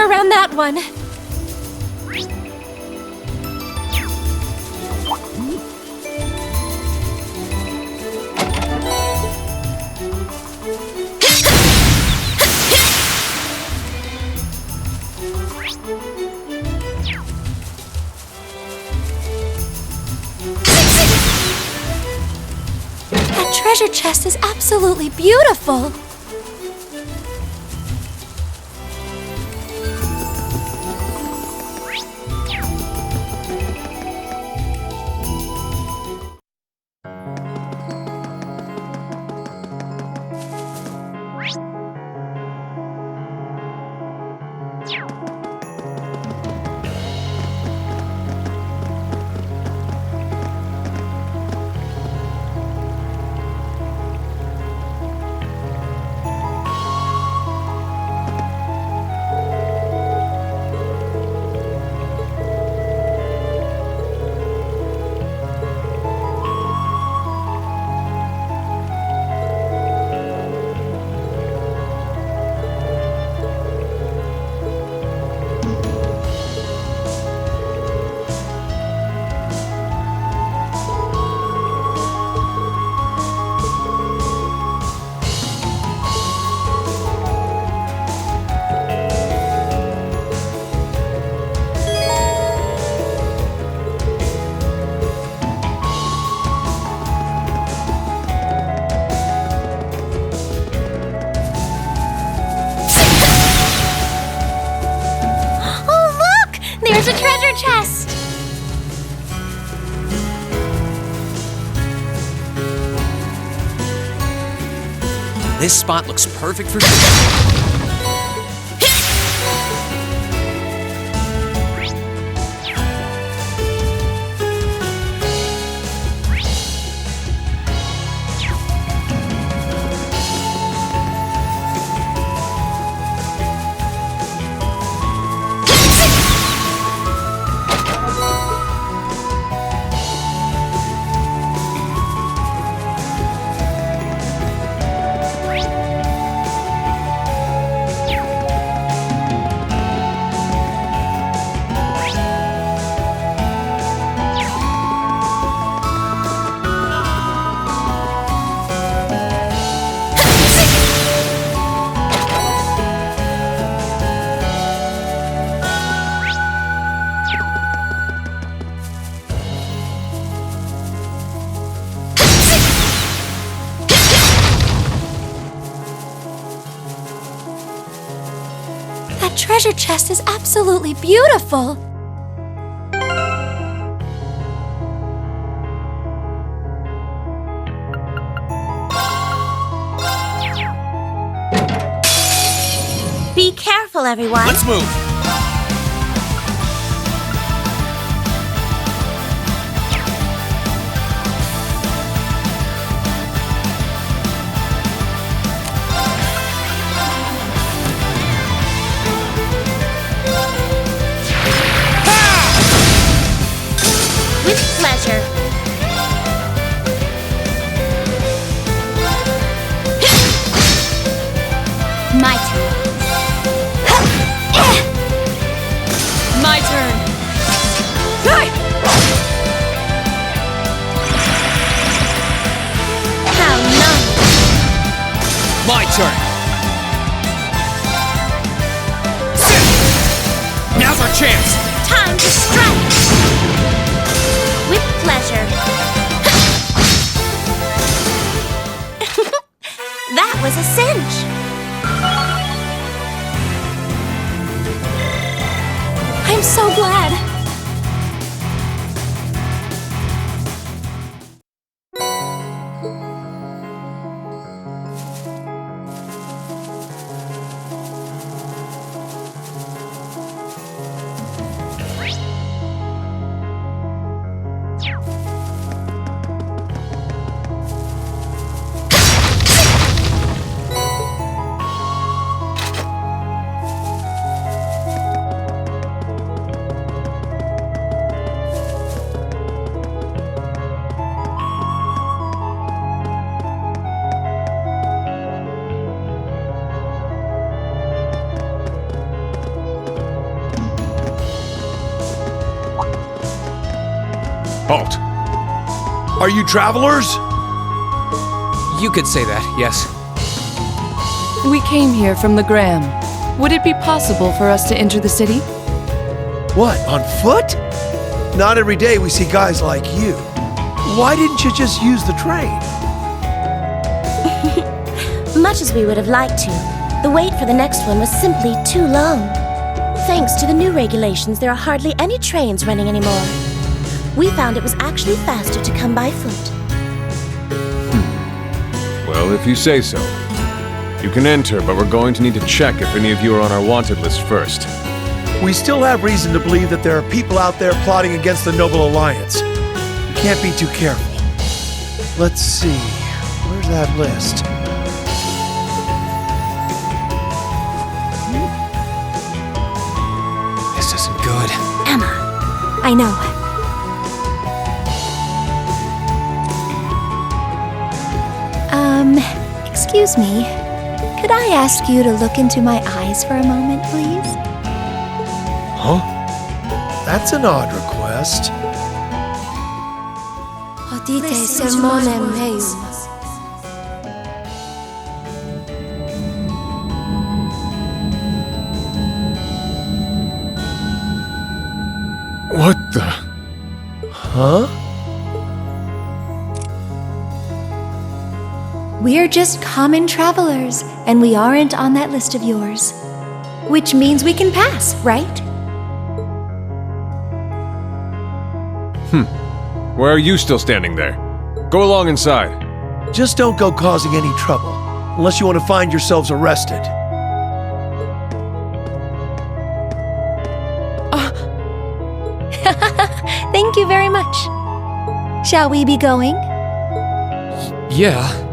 Speaker 2: around that one. That treasure chest is absolutely beautiful.
Speaker 6: There's a treasure chest!
Speaker 3: This spot looks perfect for...
Speaker 2: That treasure chest is absolutely beautiful.
Speaker 6: Be careful, everyone.
Speaker 3: Let's move!
Speaker 6: With pleasure. My turn.
Speaker 4: My turn.
Speaker 6: How nice.
Speaker 3: My turn! Now's our chance!
Speaker 6: Time to strike. With pleasure. That was a cinch.
Speaker 2: I'm so glad.
Speaker 10: Halt!
Speaker 8: Are you travelers?
Speaker 3: You could say that, yes.
Speaker 4: We came here from the Gram. Would it be possible for us to enter the city?
Speaker 11: What, on foot? Not every day we see guys like you. Why didn't you just use the train?
Speaker 6: Much as we would have liked to, the wait for the next one was simply too long. Thanks to the new regulations, there are hardly any trains running anymore. We found it was actually faster to come by foot.
Speaker 10: Well, if you say so. You can enter, but we're going to need to check if any of you are on our wanted list first.
Speaker 11: We still have reason to believe that there are people out there plotting against the Noble Alliance. We can't be too careful. Let's see. Where's that list?
Speaker 3: This isn't good.
Speaker 2: Emma, I know. Excuse me. Could I ask you to look into my eyes for a moment, please?
Speaker 11: Huh? That's an odd request.
Speaker 2: Hodite sermonem meum.
Speaker 10: What the?
Speaker 11: Huh?
Speaker 2: We're just common travelers, and we aren't on that list of yours. Which means we can pass, right?
Speaker 10: Why are you still standing there? Go along inside.
Speaker 11: Just don't go causing any trouble, unless you want to find yourselves arrested.
Speaker 2: Thank you very much. Shall we be going?
Speaker 3: Yeah.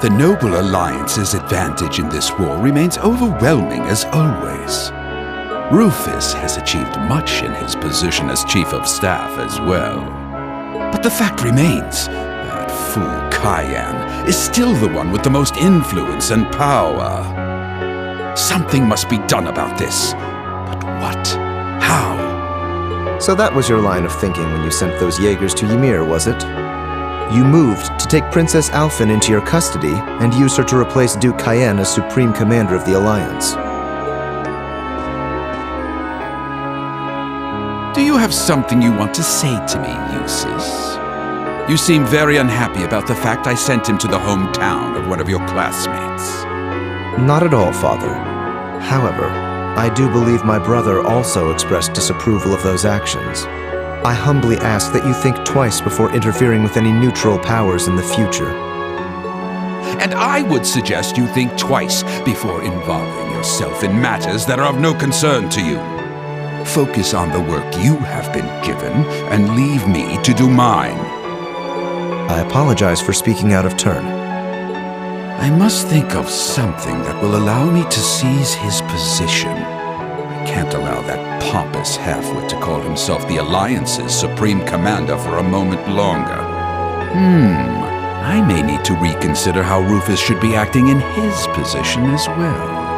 Speaker 12: The Noble Alliance's advantage in this war remains overwhelming as always. Rufus has achieved much in his position as Chief of Staff as well. But the fact remains, that fool Cayenne is still the one with the most influence and power. Something must be done about this. But what? How?
Speaker 13: So that was your line of thinking when you sent those Jaegers to Ymir, was it? You moved to take Princess Alphen into your custody and use her to replace Duke Cayenne as Supreme Commander of the Alliance.
Speaker 12: Do you have something you want to say to me, Eustace? You seem very unhappy about the fact I sent him to the hometown of one of your classmates.
Speaker 13: Not at all, Father. However, I do believe my brother also expressed disapproval of those actions. I humbly ask that you think twice before interfering with any neutral powers in the future.
Speaker 12: And I would suggest you think twice before involving yourself in matters that are of no concern to you. focus on the work you have been given and leave me to do mine.
Speaker 13: I apologize for speaking out of turn.
Speaker 12: I must think of something that will allow me to seize his position. I can't allow that pompous halfwit to call himself the Alliance's Supreme Commander for a moment longer. I may need to reconsider how Rufus should be acting in his position as well.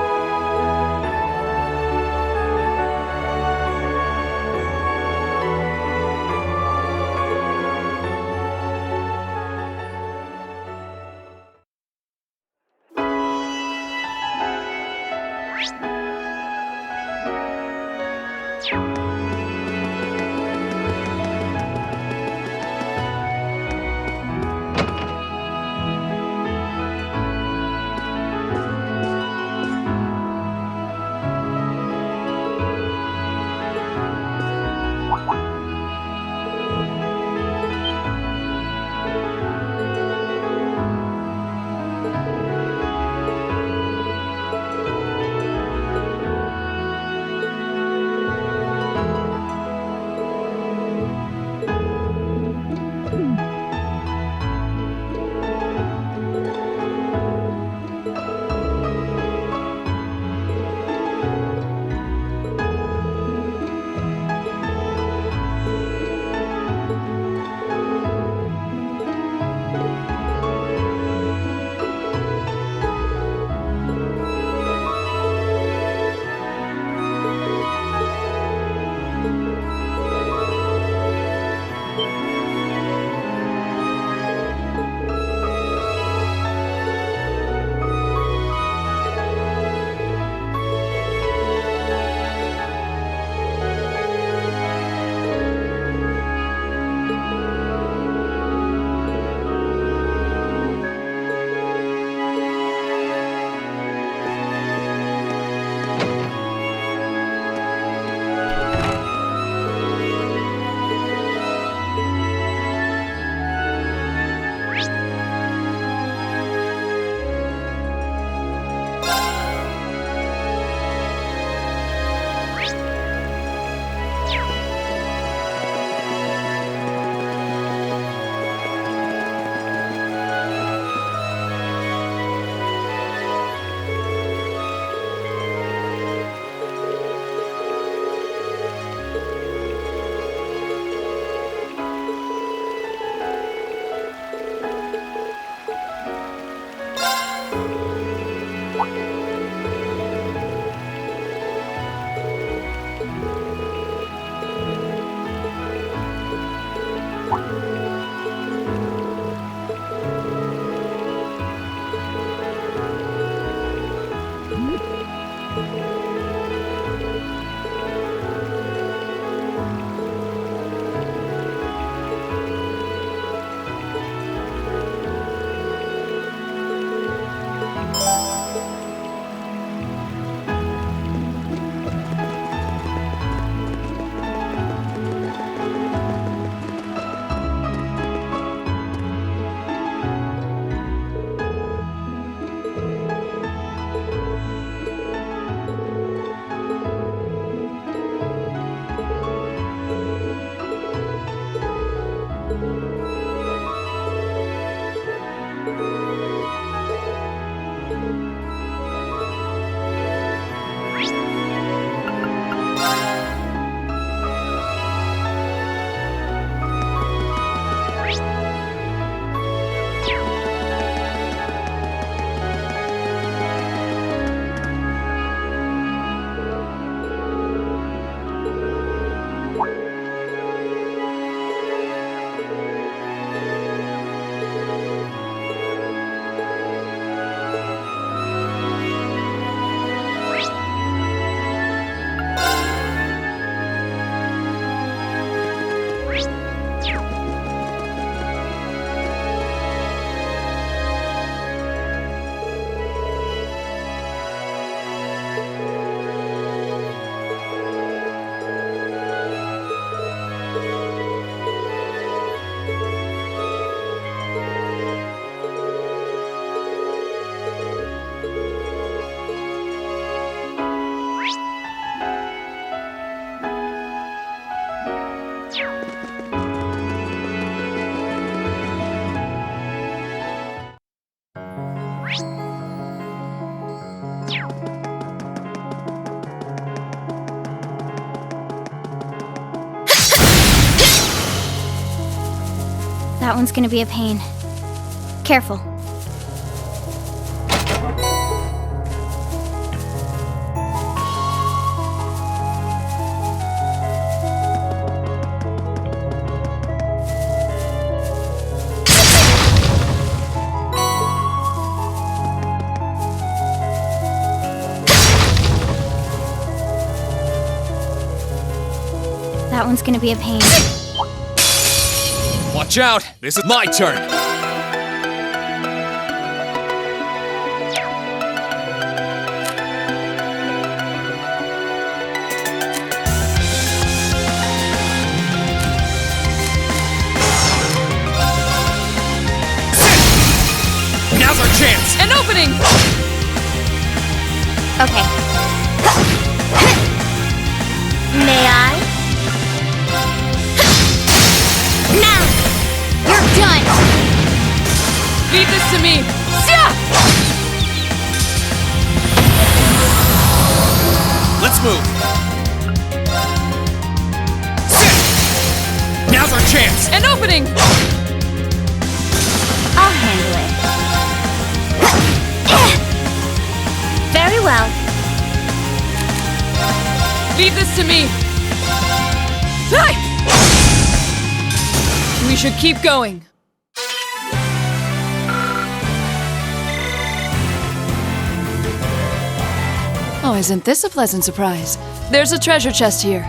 Speaker 5: That one's gonna be a pain. Careful. That one's gonna be a pain.
Speaker 3: Watch out! This is my turn! Now's our chance!
Speaker 4: An opening!
Speaker 5: Okay.
Speaker 6: May I?
Speaker 5: Now! You're done!
Speaker 4: Leave this to me!
Speaker 3: Let's move! Now's our chance!
Speaker 4: An opening!
Speaker 6: I'll handle it. Very well.
Speaker 4: Leave this to me! We should keep going. Oh, isn't this a pleasant surprise? There's a treasure chest here.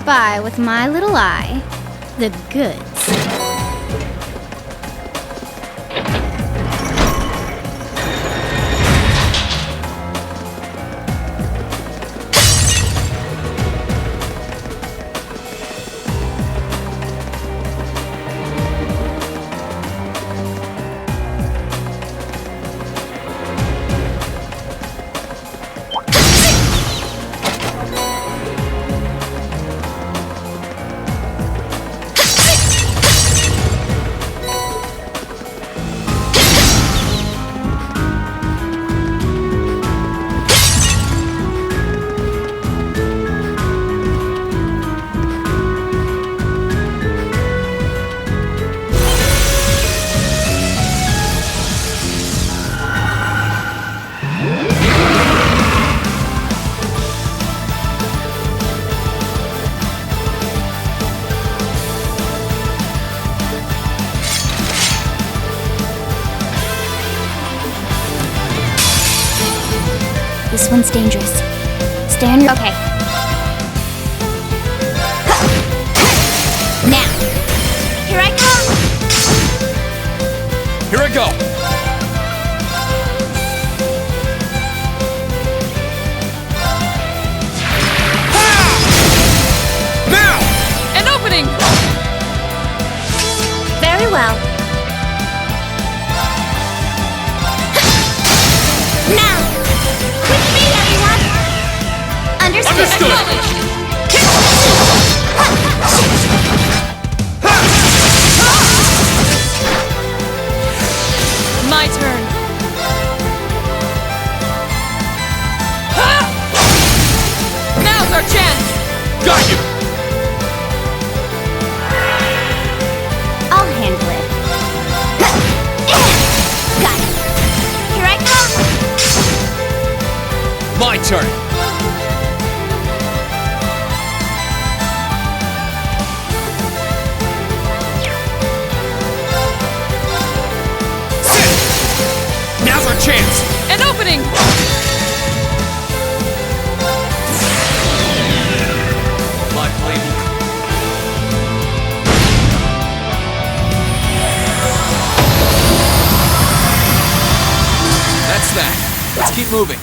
Speaker 14: spy with my little eye the goods.
Speaker 5: This one's dangerous. Stay on your... Okay. Now. Here I come!
Speaker 3: Here I go!
Speaker 4: Now! An opening!
Speaker 6: Very well.
Speaker 5: Now! With me, everyone! Understood!
Speaker 4: My turn. Now's our chance!
Speaker 3: Got you!
Speaker 5: I'll handle it. Got it. Here I come!
Speaker 3: My turn! Now's our chance!
Speaker 4: An opening!
Speaker 3: My blade. That's that. Let's keep moving.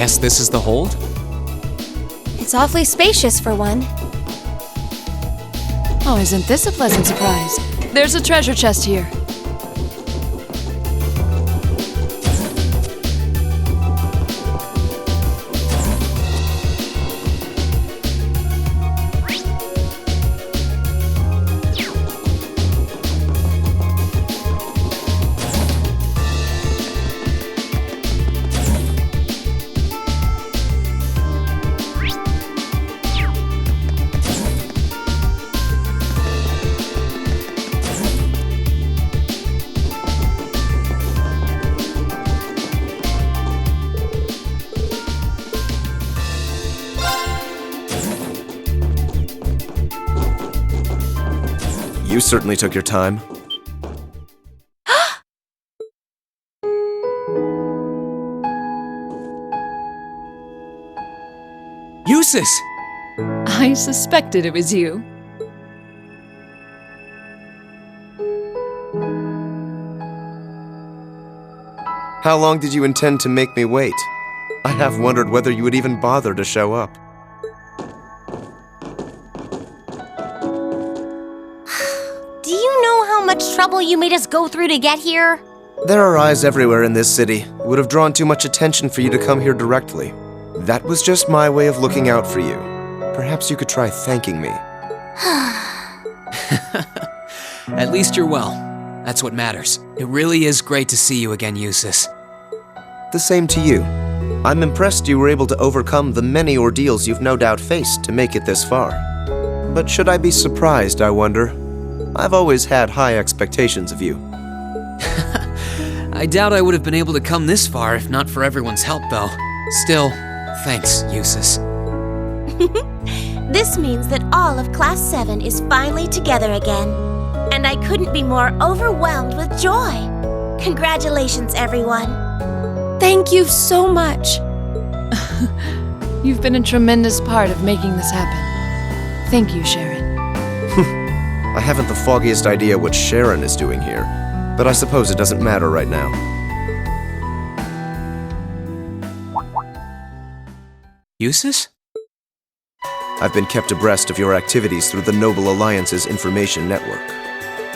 Speaker 3: guess this is the hold?
Speaker 2: It's awfully spacious for one.
Speaker 4: Oh, isn't this a pleasant surprise? There's a treasure chest here.
Speaker 13: You certainly took your time.
Speaker 3: Eustace!
Speaker 4: I suspected it was you.
Speaker 13: How long did you intend to make me wait? I have wondered whether you would even bother to show up.
Speaker 6: Do you know how much trouble you made us go through to get here?
Speaker 13: There are eyes everywhere in this city. It would have drawn too much attention for you to come here directly. That was just my way of looking out for you. Perhaps you could try thanking me.
Speaker 3: At least you're well. That's what matters. It really is great to see you again, Eustace.
Speaker 13: The same to you. I'm impressed you were able to overcome the many ordeals you've no doubt faced to make it this far. But should I be surprised, I wonder? I've always had high expectations of you.
Speaker 3: I doubt I would have been able to come this far if not for everyone's help, though. Still, thanks, Eustace.
Speaker 6: This means that all of Class 7 is finally together again. And I couldn't be more overwhelmed with joy. Congratulations, everyone.
Speaker 2: Thank you so much.
Speaker 4: You've been a tremendous part of making this happen. Thank you, Sharon.
Speaker 13: I haven't the foggiest idea what Sharon is doing here, but I suppose it doesn't matter right now.
Speaker 3: Eustace?
Speaker 13: I've been kept abreast of your activities through the Noble Alliance's information network.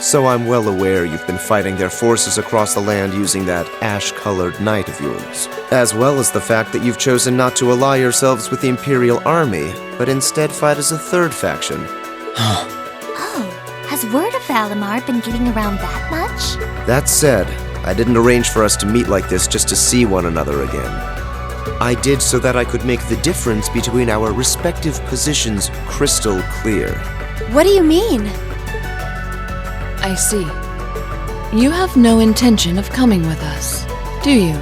Speaker 13: So I'm well aware you've been fighting their forces across the land using that ash-colored knight of yours, as well as the fact that you've chosen not to ally yourselves with the Imperial Army, but instead fight as a third faction.
Speaker 5: Oh, has word of Valimar been getting around that much?
Speaker 13: That said, I didn't arrange for us to meet like this just to see one another again. I did so that I could make the difference between our respective positions crystal clear.
Speaker 2: What do you mean?
Speaker 4: I see. You have no intention of coming with us, do you?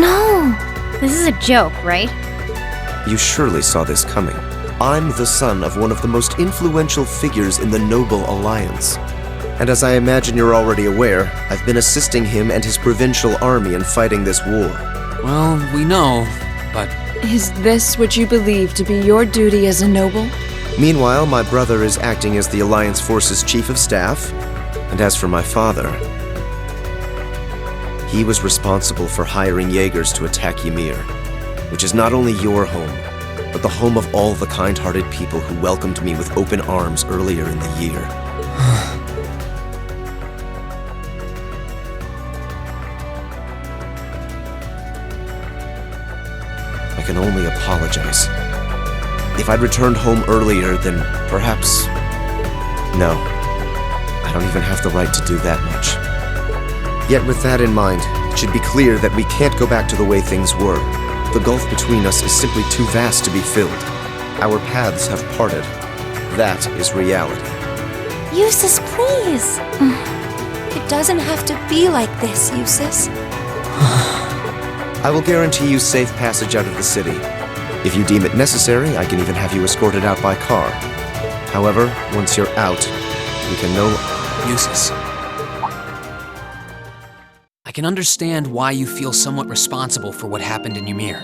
Speaker 14: No! This is a joke, right?
Speaker 13: You surely saw this coming. I'm the son of one of the most influential figures in the Noble Alliance. And as I imagine you're already aware, I've been assisting him and his provincial army in fighting this war.
Speaker 3: Well, we know, but...
Speaker 4: Is this what you believe to be your duty as a noble?
Speaker 13: Meanwhile, my brother is acting as the Alliance Force's Chief of Staff, and as for my father, he was responsible for hiring Jaegers to attack Ymir, which is not only your home, but the home of all the kind-hearted people who welcomed me with open arms earlier in the year. I can only apologize. If I'd returned home earlier, then perhaps... No. I don't even have the right to do that much. Yet with that in mind, it should be clear that we can't go back to the way things were. The gulf between us is simply too vast to be filled. Our paths have parted. That is reality.
Speaker 2: Eustace, please. It doesn't have to be like this, Eustace.
Speaker 13: I will guarantee you safe passage out of the city. If you deem it necessary, I can even have you escorted out by car. However, once you're out, we can no...
Speaker 3: Eustace. I can understand why you feel somewhat responsible for what happened in Ymir.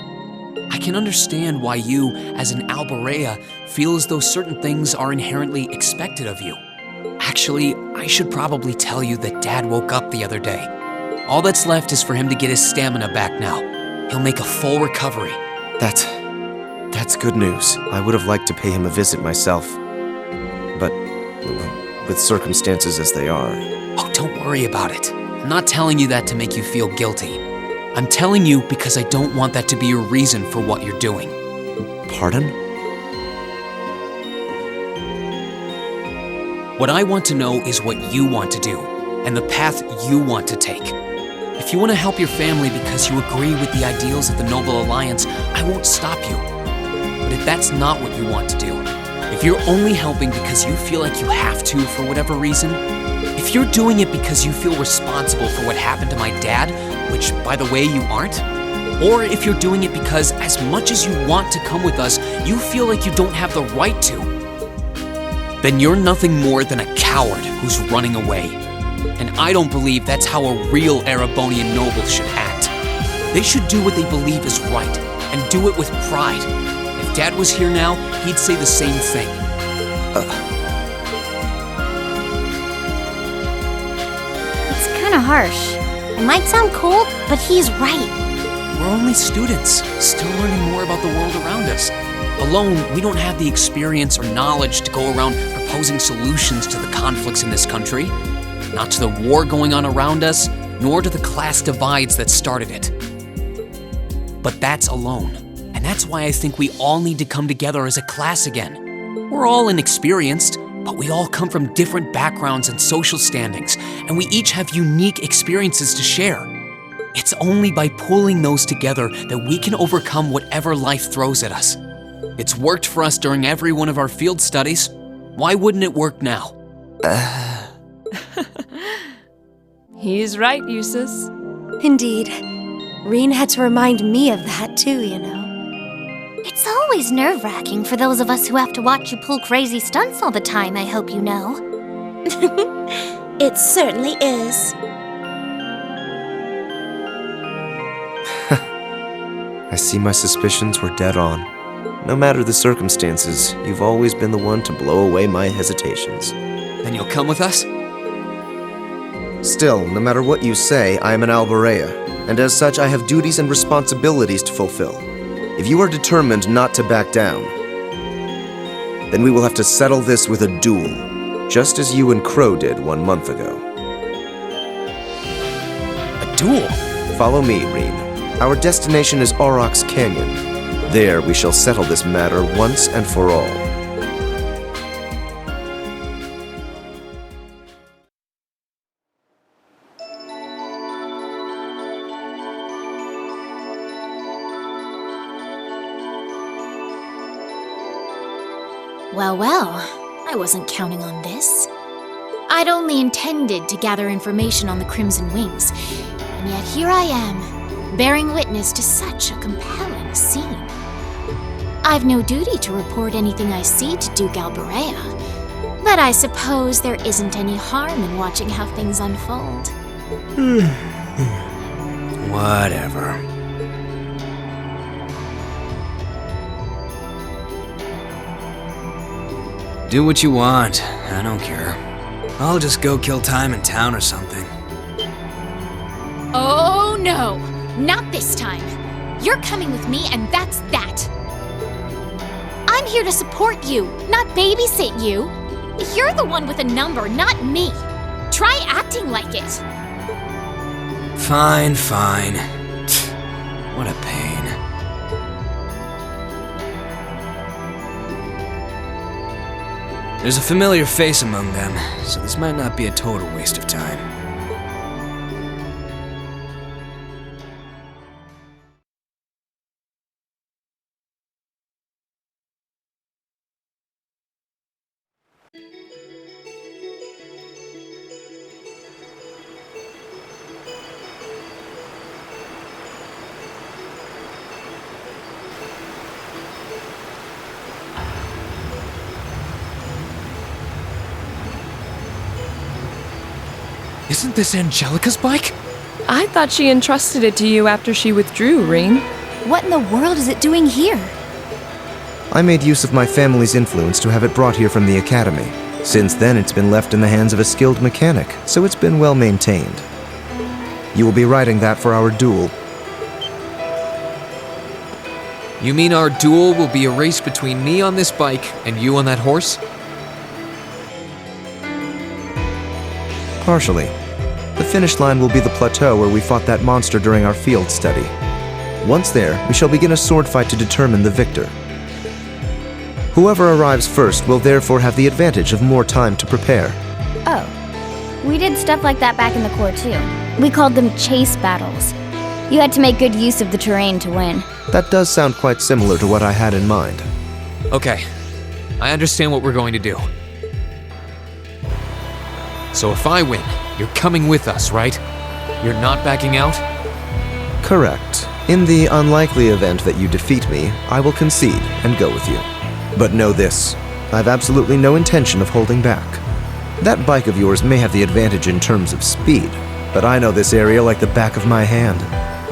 Speaker 3: I can understand why you, as an Alborea, feel as though certain things are inherently expected of you. Actually, I should probably tell you that Dad woke up the other day. All that's left is for him to get his stamina back now. He'll make a full recovery.
Speaker 13: That's good news. I would have liked to pay him a visit myself. But with circumstances as they are...
Speaker 3: Oh, don't worry about it. I'm not telling you that to make you feel guilty. I'm telling you because I don't want that to be your reason for what you're doing.
Speaker 13: Pardon?
Speaker 3: What I want to know is what you want to do, and the path you want to take. If you want to help your family because you agree with the ideals of the Noble Alliance, I won't stop you. But if that's not what you want to do, if you're only helping because you feel like you have to for whatever reason, if you're doing it because you feel responsible for what happened to my dad, which, by the way, you aren't, or if you're doing it because as much as you want to come with us, you feel like you don't have the right to, then you're nothing more than a coward who's running away. And I don't believe that's how a real Erebonian noble should act. They should do what they believe is right, and do it with pride. If Dad was here now, he'd say the same thing.
Speaker 14: It's kinda harsh.
Speaker 6: It might sound cold, but he's right.
Speaker 3: We're only students, still learning more about the world around us. Alone, we don't have the experience or knowledge to go around proposing solutions to the conflicts in this country. Not to the war going on around us, nor to the class divides that started it. But that's alone. And that's why I think we all need to come together as a class again. We're all inexperienced, but we all come from different backgrounds and social standings, and we each have unique experiences to share. It's only by pulling those together that we can overcome whatever life throws at us. It's worked for us during every one of our field studies. Why wouldn't it work now?
Speaker 4: He's right, Eustace.
Speaker 2: Indeed. Reen had to remind me of that too, you know.
Speaker 5: It's always nerve-wracking for those of us who have to watch you pull crazy stunts all the time, I hope you know.
Speaker 6: It certainly is.
Speaker 13: I see my suspicions were dead on. No matter the circumstances, you've always been the one to blow away my hesitations.
Speaker 3: Then you'll come with us?
Speaker 13: Still, no matter what you say, I am an Alborea, and as such I have duties and responsibilities to fulfill. If you are determined not to back down, then we will have to settle this with a duel, just as you and Crow did 1 month ago.
Speaker 3: A duel?
Speaker 13: Follow me, Reen. Our destination is Aurochs Canyon. There we shall settle this matter once and for all.
Speaker 5: Well, I wasn't counting on this. I'd only intended to gather information on the Crimson Wings, and yet here I am, bearing witness to such a compelling scene. I've no duty to report anything I see to Duke Alborea, but I suppose there isn't any harm in watching how things unfold.
Speaker 3: Whatever. Do what you want. I don't care. I'll just go kill time in town or something.
Speaker 5: Oh no! Not this time! You're coming with me, and that's that! I'm here to support you, not babysit you! You're the one with a number, not me! Try acting like it!
Speaker 3: Fine. What a pain. There's a familiar face among them, so this might not be a total waste of time. Isn't this Angelica's bike?
Speaker 4: I thought she entrusted it to you after she withdrew, Reen.
Speaker 2: What in the world is it doing here?
Speaker 13: I made use of my family's influence to have it brought here from the academy. Since then, it's been left in the hands of a skilled mechanic, so it's been well maintained. You will be riding that for our duel.
Speaker 3: You mean our duel will be a race between me on this bike and you on that horse?
Speaker 13: Partially. The finish line will be the plateau where we fought that monster during our field study. Once there, we shall begin a sword fight to determine the victor. Whoever arrives first will therefore have the advantage of more time to prepare.
Speaker 14: Oh, we did stuff like that back in the Corps too. We called them chase battles. You had to make good use of the terrain to win.
Speaker 13: That does sound quite similar to what I had in mind.
Speaker 3: Okay, I understand what we're going to do. So if I win, you're coming with us, right? You're not backing out?
Speaker 13: Correct. In the unlikely event that you defeat me, I will concede and go with you. But know this, I've absolutely no intention of holding back. That bike of yours may have the advantage in terms of speed, but I know this area like the back of my hand.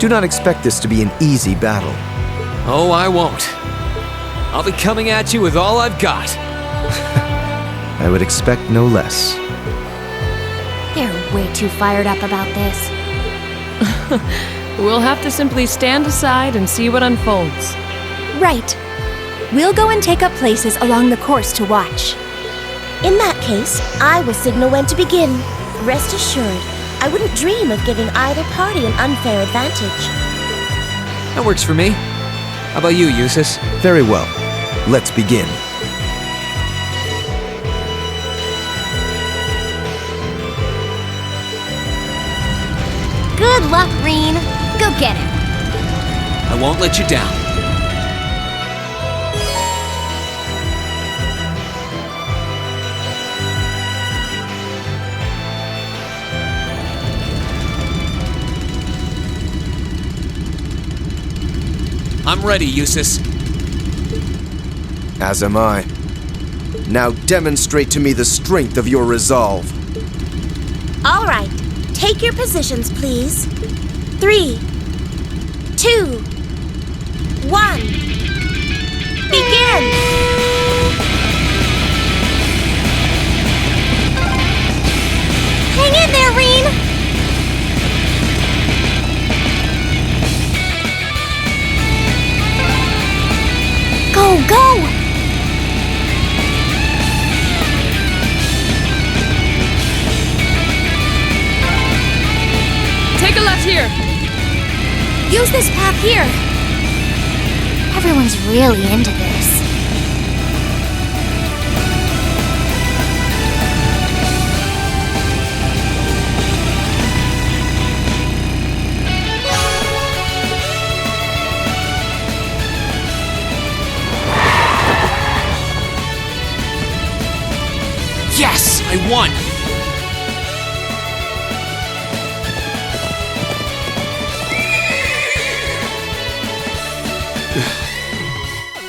Speaker 13: Do not expect this to be an easy battle.
Speaker 3: Oh, I won't. I'll be coming at you with all I've got.
Speaker 13: I would expect no less.
Speaker 14: They're way too fired up about this.
Speaker 4: We'll have to simply stand aside and see what unfolds.
Speaker 2: Right. We'll go and take up places along the course to watch.
Speaker 6: In that case, I will signal when to begin. Rest assured, I wouldn't dream of giving either party an unfair advantage.
Speaker 3: That works for me. How about you, Eustace?
Speaker 13: Very well. Let's begin.
Speaker 14: Good luck, Reen. Go get him.
Speaker 3: I won't let you down. I'm ready, Eustace.
Speaker 13: As am I. Now demonstrate to me the strength of your resolve.
Speaker 6: All right, take your positions, please. 3, 2, 1. Begin!
Speaker 14: Hang in there, Reen! Go, go!
Speaker 4: Take a left here.
Speaker 2: Use this path here.
Speaker 14: Everyone's really into this.
Speaker 3: Yes, I won!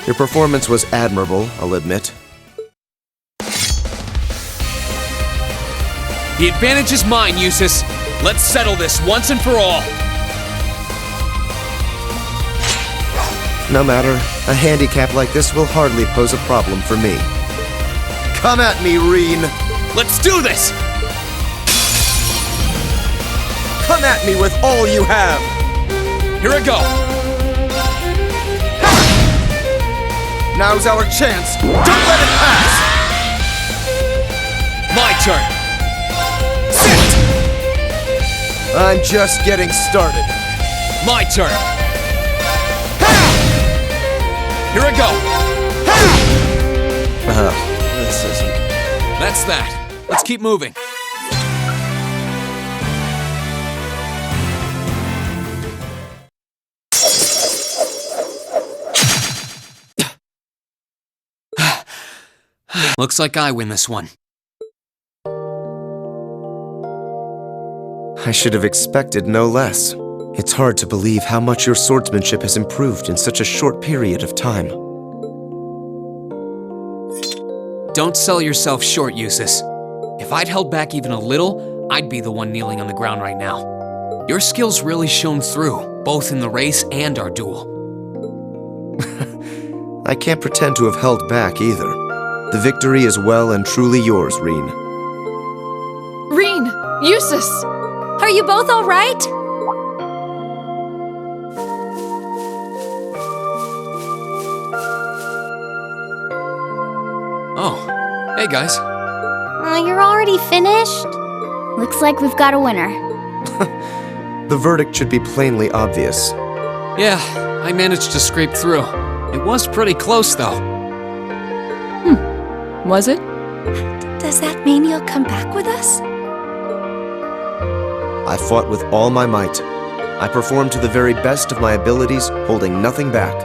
Speaker 13: Your performance was admirable, I'll admit.
Speaker 3: The advantage is mine, Eustace. Let's settle this once and for all.
Speaker 13: No matter, a handicap like this will hardly pose a problem for me. Come at me, Reen!
Speaker 3: Let's do this!
Speaker 13: Come at me with all you have!
Speaker 3: Here I go!
Speaker 13: Now's our chance! Don't let it pass!
Speaker 3: My turn!
Speaker 13: Sit! I'm just getting started.
Speaker 3: My turn! Here I go!
Speaker 13: This isn't...
Speaker 3: That's that. Let's keep moving. Looks like I win this one.
Speaker 13: I should have expected no less. It's hard to believe how much your swordsmanship has improved in such a short period of time.
Speaker 3: Don't sell yourself short, Eustace. If I'd held back even a little, I'd be the one kneeling on the ground right now. Your skills really shone through, both in the race and our duel.
Speaker 13: I can't pretend to have held back either. The victory is well and truly yours, Reen.
Speaker 4: Reen! Eustace!
Speaker 2: Are you both all right?
Speaker 3: Hey guys.
Speaker 14: You're already finished? Looks like we've got a winner.
Speaker 13: The verdict should be plainly obvious.
Speaker 3: Yeah, I managed to scrape through. It was pretty close though.
Speaker 4: Was it?
Speaker 2: Does that mean you'll come back with us?
Speaker 13: I fought with all my might. I performed to the very best of my abilities, holding nothing back.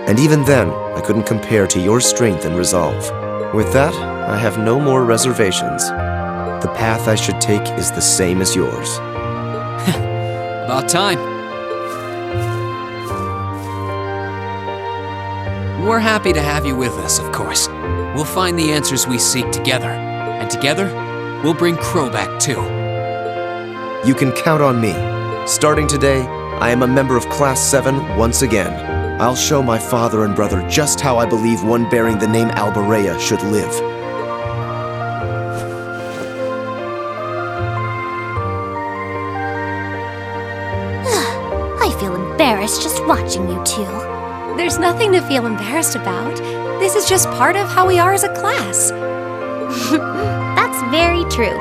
Speaker 13: And even then, I couldn't compare to your strength and resolve. With that, I have no more reservations. The path I should take is the same as yours.
Speaker 3: About time. We're happy to have you with us, of course. We'll find the answers we seek together. And together, we'll bring Crow back too.
Speaker 13: You can count on me. Starting today, I am a member of Class 7 once again. I'll show my father and brother just how I believe one bearing the name Alberea should live.
Speaker 5: I feel embarrassed just watching you two.
Speaker 2: There's nothing to feel embarrassed about. This is just part of how we are as a class.
Speaker 14: That's very true.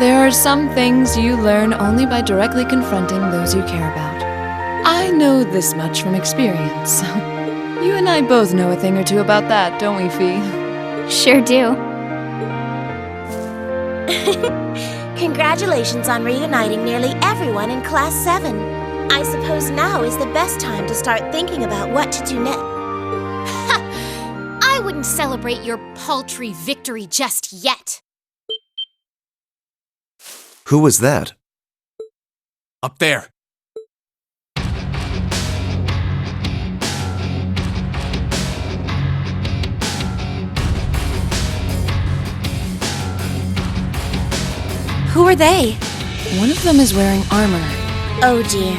Speaker 4: There are some things you learn only by directly confronting those you care about. I know this much from experience. You and I both know a thing or two about that, don't we, Fee?
Speaker 14: Sure do.
Speaker 6: Congratulations on reuniting nearly everyone in Class 7. I suppose now is the best time to start thinking about what to do next.
Speaker 5: I wouldn't celebrate your paltry victory just yet.
Speaker 13: Who was that?
Speaker 3: Up there.
Speaker 2: Who are they?
Speaker 4: One of them is wearing armor.
Speaker 6: Oh dear.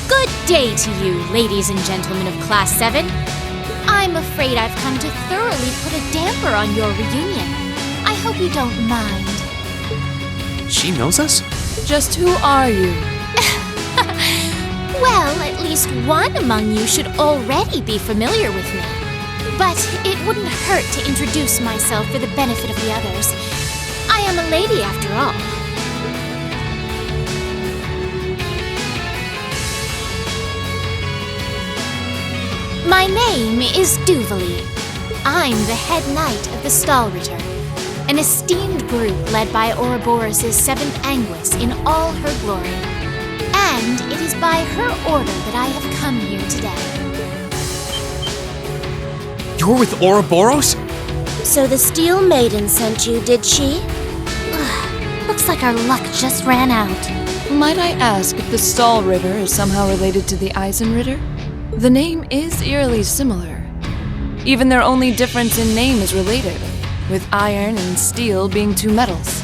Speaker 5: Good day to you, ladies and gentlemen of Class 7. I'm afraid I've come to thoroughly put a damper on your reunion. I hope you don't mind.
Speaker 3: She knows us?
Speaker 4: Just who are you?
Speaker 5: Well, at least one among you should already be familiar with me. But it wouldn't hurt to introduce myself for the benefit of the others. I am a lady after all. My name is Duvalie. I'm the head knight of the Stalritter, an esteemed group led by Ouroboros' 7th Anguis in all her glory. And it is by her order that I have come here today.
Speaker 3: You're with Ouroboros?
Speaker 6: So the Steel Maiden sent you, did she?
Speaker 14: Looks like our luck just ran out.
Speaker 4: Might I ask if the Stahl Ritter is somehow related to the Eisenritter? The name is eerily similar. Even their only difference in name is related, with iron and steel being two metals.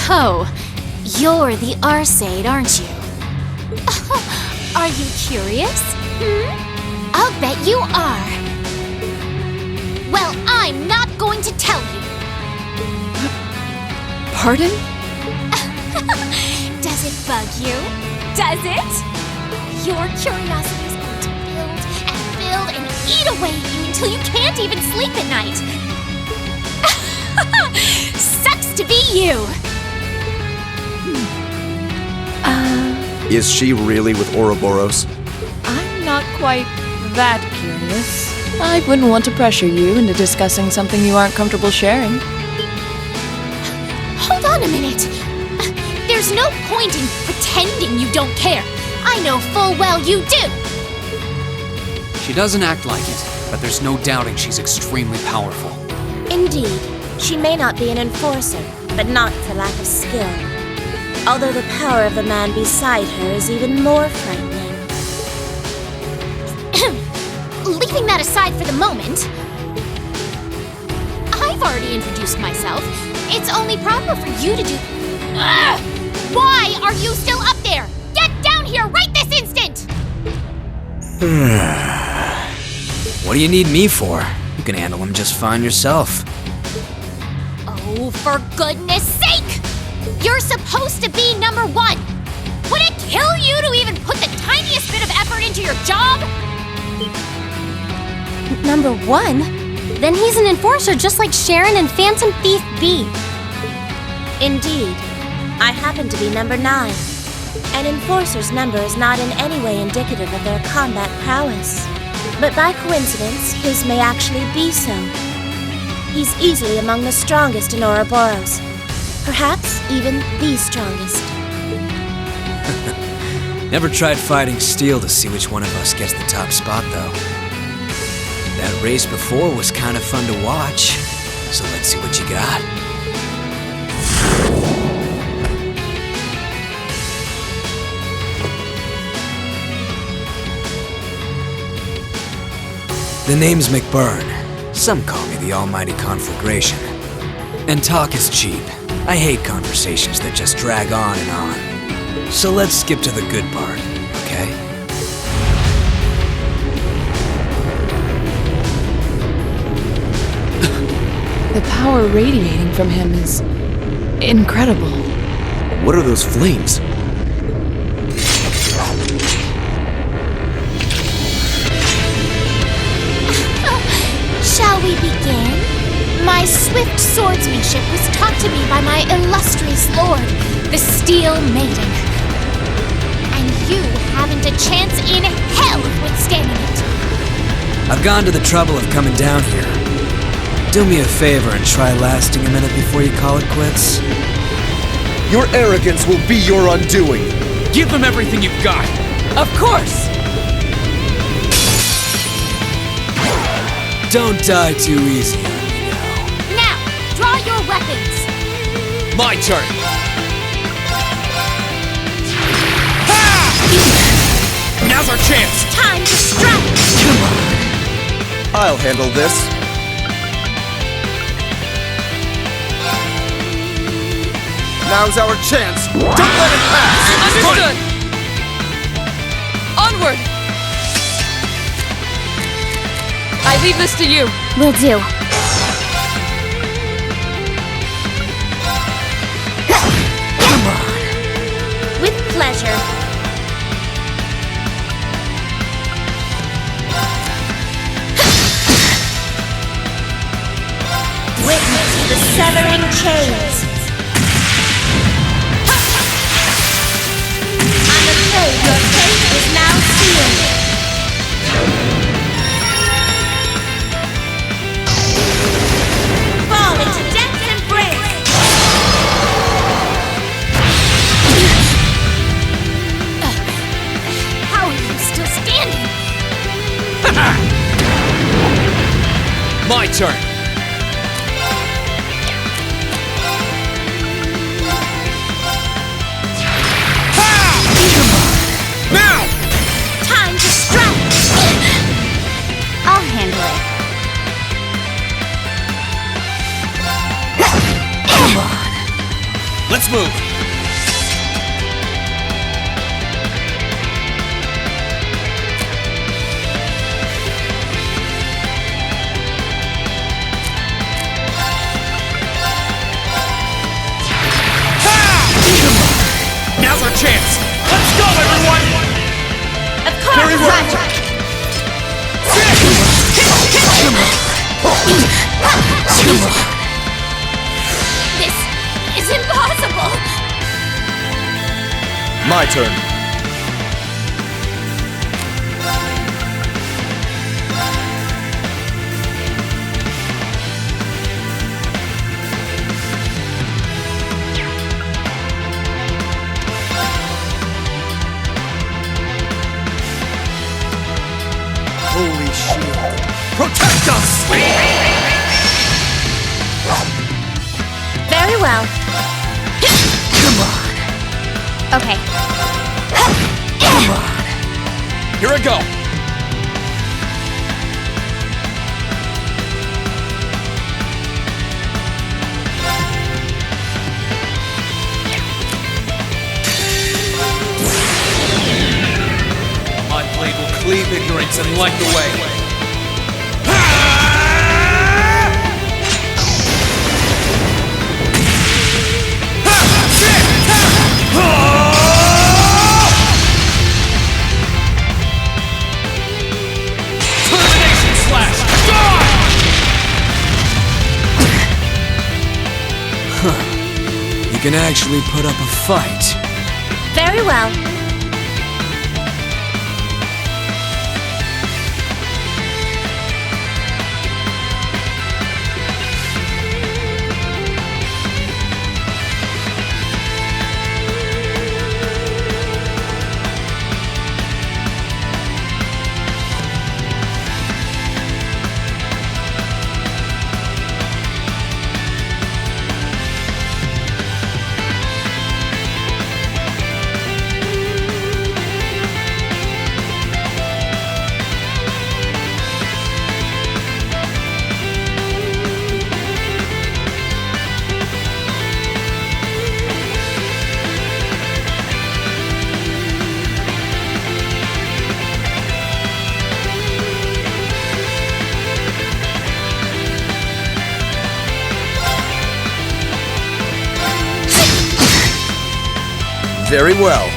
Speaker 5: Oh, you're the Arseid, aren't you? Are you curious? I'll bet you are. Well, I'm not going to tell you.
Speaker 4: Pardon?
Speaker 5: Does it bug you? Does it? Your curiosity is going to build and eat away at you until you can't even sleep at night. Sucks to be you.
Speaker 13: Is she really with Ouroboros?
Speaker 4: I'm not quite that curious. I wouldn't want to pressure you into discussing something you aren't comfortable sharing.
Speaker 5: Hold on a minute. There's no point in pretending you don't care. I know full well you do.
Speaker 3: She doesn't act like it, but there's no doubting she's extremely powerful.
Speaker 6: Indeed, she may not be an enforcer, but not for lack of skill. Although the power of the man beside her is even more frightening.
Speaker 5: Leaving that aside for the moment, I've already introduced myself. It's only proper for you to do... Ugh! Why are you still up there? Get down here right this instant!
Speaker 3: What do you need me for? You can handle him just fine yourself.
Speaker 5: Oh, for goodness sake! You're supposed to be number 1. Would it kill you to even put the tiniest bit of effort into your job?
Speaker 2: Number 1?
Speaker 5: Then he's an enforcer just like Sharon and Phantom Thief B.
Speaker 6: Indeed. I happen to be number 9. An enforcer's number is not in any way indicative of their combat prowess. But by coincidence, his may actually be so. He's easily among the strongest in Ouroboros. Perhaps even the strongest.
Speaker 3: Never tried fighting Steel to see which one of us gets the top spot, though. That race before was kind of fun to watch, so let's see what you got. The name's McBurn. Some call me the Almighty Conflagration. And talk is cheap. I hate conversations that just drag on and on. So let's skip to the good part, okay?
Speaker 4: The power radiating from him is incredible.
Speaker 7: What are those flames?
Speaker 5: Shall we begin? My swift swordsmanship was taught to me by my illustrious lord, the Steel Maiden. And you haven't a chance in hell of withstanding it.
Speaker 3: I've gone to the trouble of coming down here. Do me a favor and try lasting a minute before you call it quits.
Speaker 11: Your arrogance will be your undoing.
Speaker 3: Give them everything you've got!
Speaker 4: Of course!
Speaker 3: Don't die too easy.
Speaker 5: Now, draw your weapons.
Speaker 3: My turn! Now's our chance!
Speaker 5: Time to strike!
Speaker 11: I'll handle this. Now's our chance. Don't let it pass!
Speaker 4: Understood! Onward! I leave this to you.
Speaker 5: Will do.
Speaker 3: Come on!
Speaker 6: With pleasure. Witness the severing chains. I'm afraid your fate is now sealed. Fall into death's embrace.
Speaker 5: How are you still standing?
Speaker 3: My turn! Now!
Speaker 5: Time to strike! I'll handle it.
Speaker 3: Come on! Let's move! Now's our chance! Let's go, everyone!
Speaker 6: Of course!
Speaker 11: Very well.
Speaker 5: This is impossible!
Speaker 11: My turn. Holy shield. Protect us!
Speaker 6: Very well.
Speaker 3: Come on!
Speaker 5: Okay.
Speaker 3: Come on! Here I go! My blade will cleave ignorance and light the way. can actually put up a fight.
Speaker 6: Very well.
Speaker 3: Very well.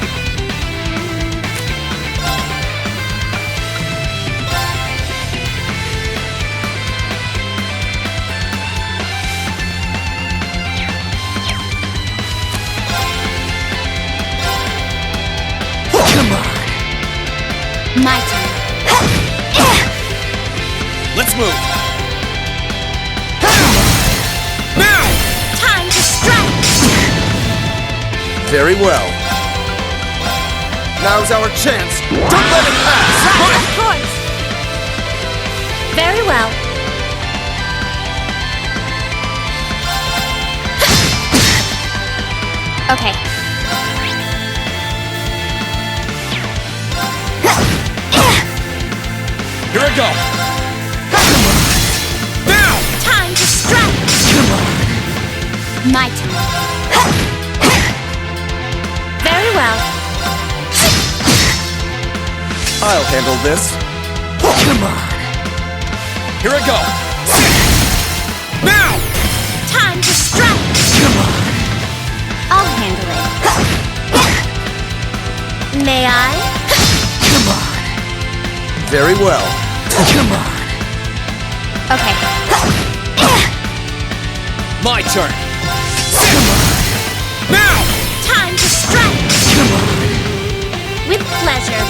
Speaker 5: Come on. My turn.
Speaker 3: Let's move.
Speaker 6: Now! Time to strike!
Speaker 3: Very well. Now's our chance. Don't let it pass!
Speaker 6: Right, of course! Very well.
Speaker 5: Okay.
Speaker 3: Here I go.
Speaker 6: Now! Time to strike!
Speaker 5: My turn.
Speaker 6: Very well.
Speaker 3: I'll handle this. Come on. Here I go.
Speaker 6: Now! Time to strike!
Speaker 5: I'll handle it.
Speaker 6: May I?
Speaker 3: Very well. Come on.
Speaker 5: Okay.
Speaker 3: My turn.
Speaker 6: Now! Time to strike! With pleasure.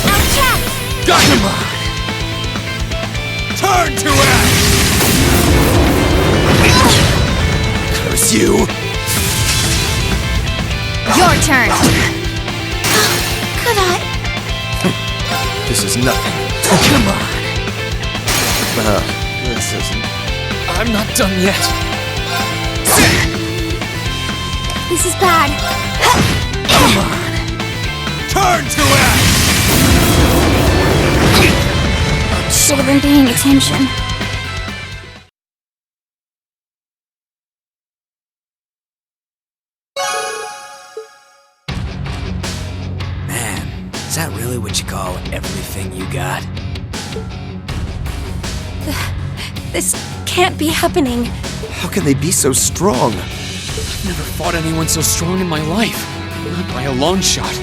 Speaker 6: I'll check!
Speaker 3: Got him! Turn to ash! Curse you!
Speaker 5: Your turn.
Speaker 6: Could I?
Speaker 3: This is nothing. Come on! This isn't... I'm not done yet.
Speaker 5: This is bad.
Speaker 3: Come on! Turn to ash!
Speaker 5: Should have been paying attention.
Speaker 3: Man, is that really what you call everything you got?
Speaker 2: This can't be happening.
Speaker 3: How can they be so strong? I've never fought anyone so strong in my life. Not by a long shot.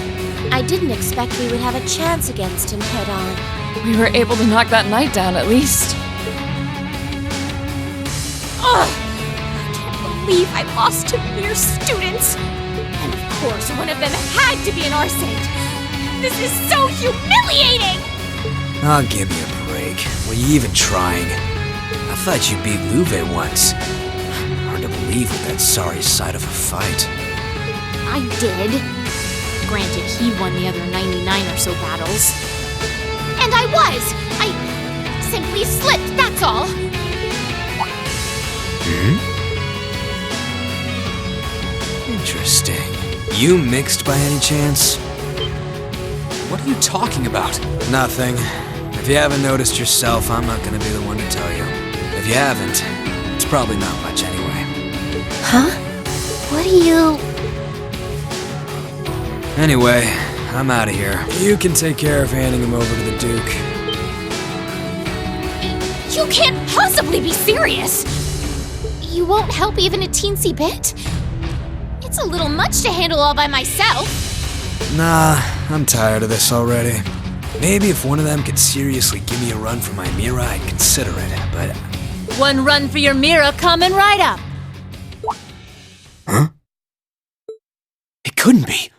Speaker 6: I didn't expect we would have a chance against him head-on.
Speaker 4: We were able to knock that knight down at least.
Speaker 2: Ugh! I can't believe I lost to mere students. And of course, one of them had to be an Arsate. This is so humiliating!
Speaker 3: Oh, give me a break. Were you even trying? I thought you beat Luve once. Hard to believe with that sorry side of a fight.
Speaker 5: I did. Granted, he won the other 99 or so battles.
Speaker 2: And I was! I simply slipped, that's all!
Speaker 3: Interesting. You mixed by any chance? What are you talking about? Nothing. If you haven't noticed yourself, I'm not gonna be the one to tell you. If you haven't, it's probably not much anyway.
Speaker 5: Huh? What do you...
Speaker 3: Anyway, I'm out of here. You can take care of handing him over to the Duke.
Speaker 2: You can't possibly be serious! You won't help even a teensy bit? It's a little much to handle all by myself.
Speaker 3: Nah, I'm tired of this already. Maybe if one of them could seriously give me a run for my Mira, I'd consider it, but...
Speaker 2: One run for your Mira coming right up.
Speaker 3: couldn't be.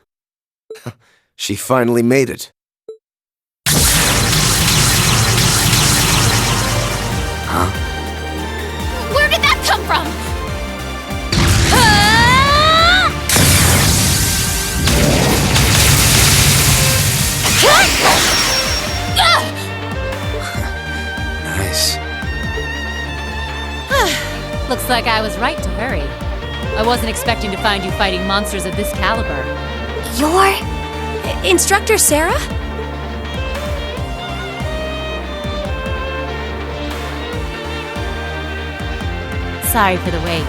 Speaker 13: She finally made it.
Speaker 3: Huh?
Speaker 14: Where did that come from?
Speaker 3: Nice.
Speaker 9: Looks like I was right to hurry. I wasn't expecting to find you fighting monsters of this caliber.
Speaker 2: You're... Instructor Sarah?
Speaker 9: Sorry for the wait.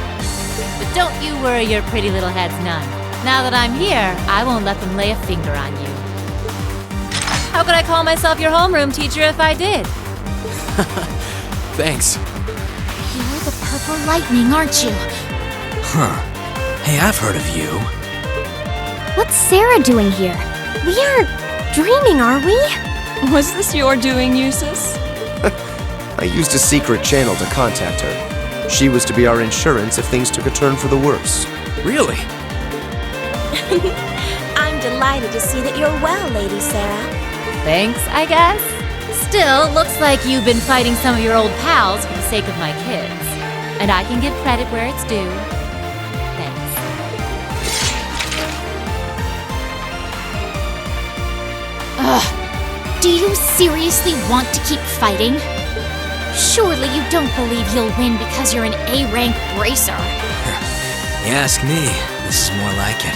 Speaker 9: But don't you worry your pretty little heads none. Now that I'm here, I won't let them lay a finger on you. How could I call myself your homeroom teacher if I did?
Speaker 3: Thanks.
Speaker 14: You're the purple lightning, aren't you?
Speaker 3: Huh. Hey, I've heard of you.
Speaker 14: What's Sarah doing here?
Speaker 2: We aren't dreaming, are we?
Speaker 4: Was this your doing, Eustace?
Speaker 13: I used a secret channel to contact her. She was to be our insurance if things took a turn for the worse.
Speaker 3: Really?
Speaker 6: I'm delighted to see that you're well, Lady Sarah.
Speaker 9: Thanks, I guess. Still, looks like you've been fighting some of your old pals for the sake of my kids. And I can give credit where it's due. Thanks.
Speaker 14: Ugh. Do you seriously want to keep fighting? Surely you don't believe you'll win because you're an A-rank bracer.
Speaker 3: You ask me, this is more like it.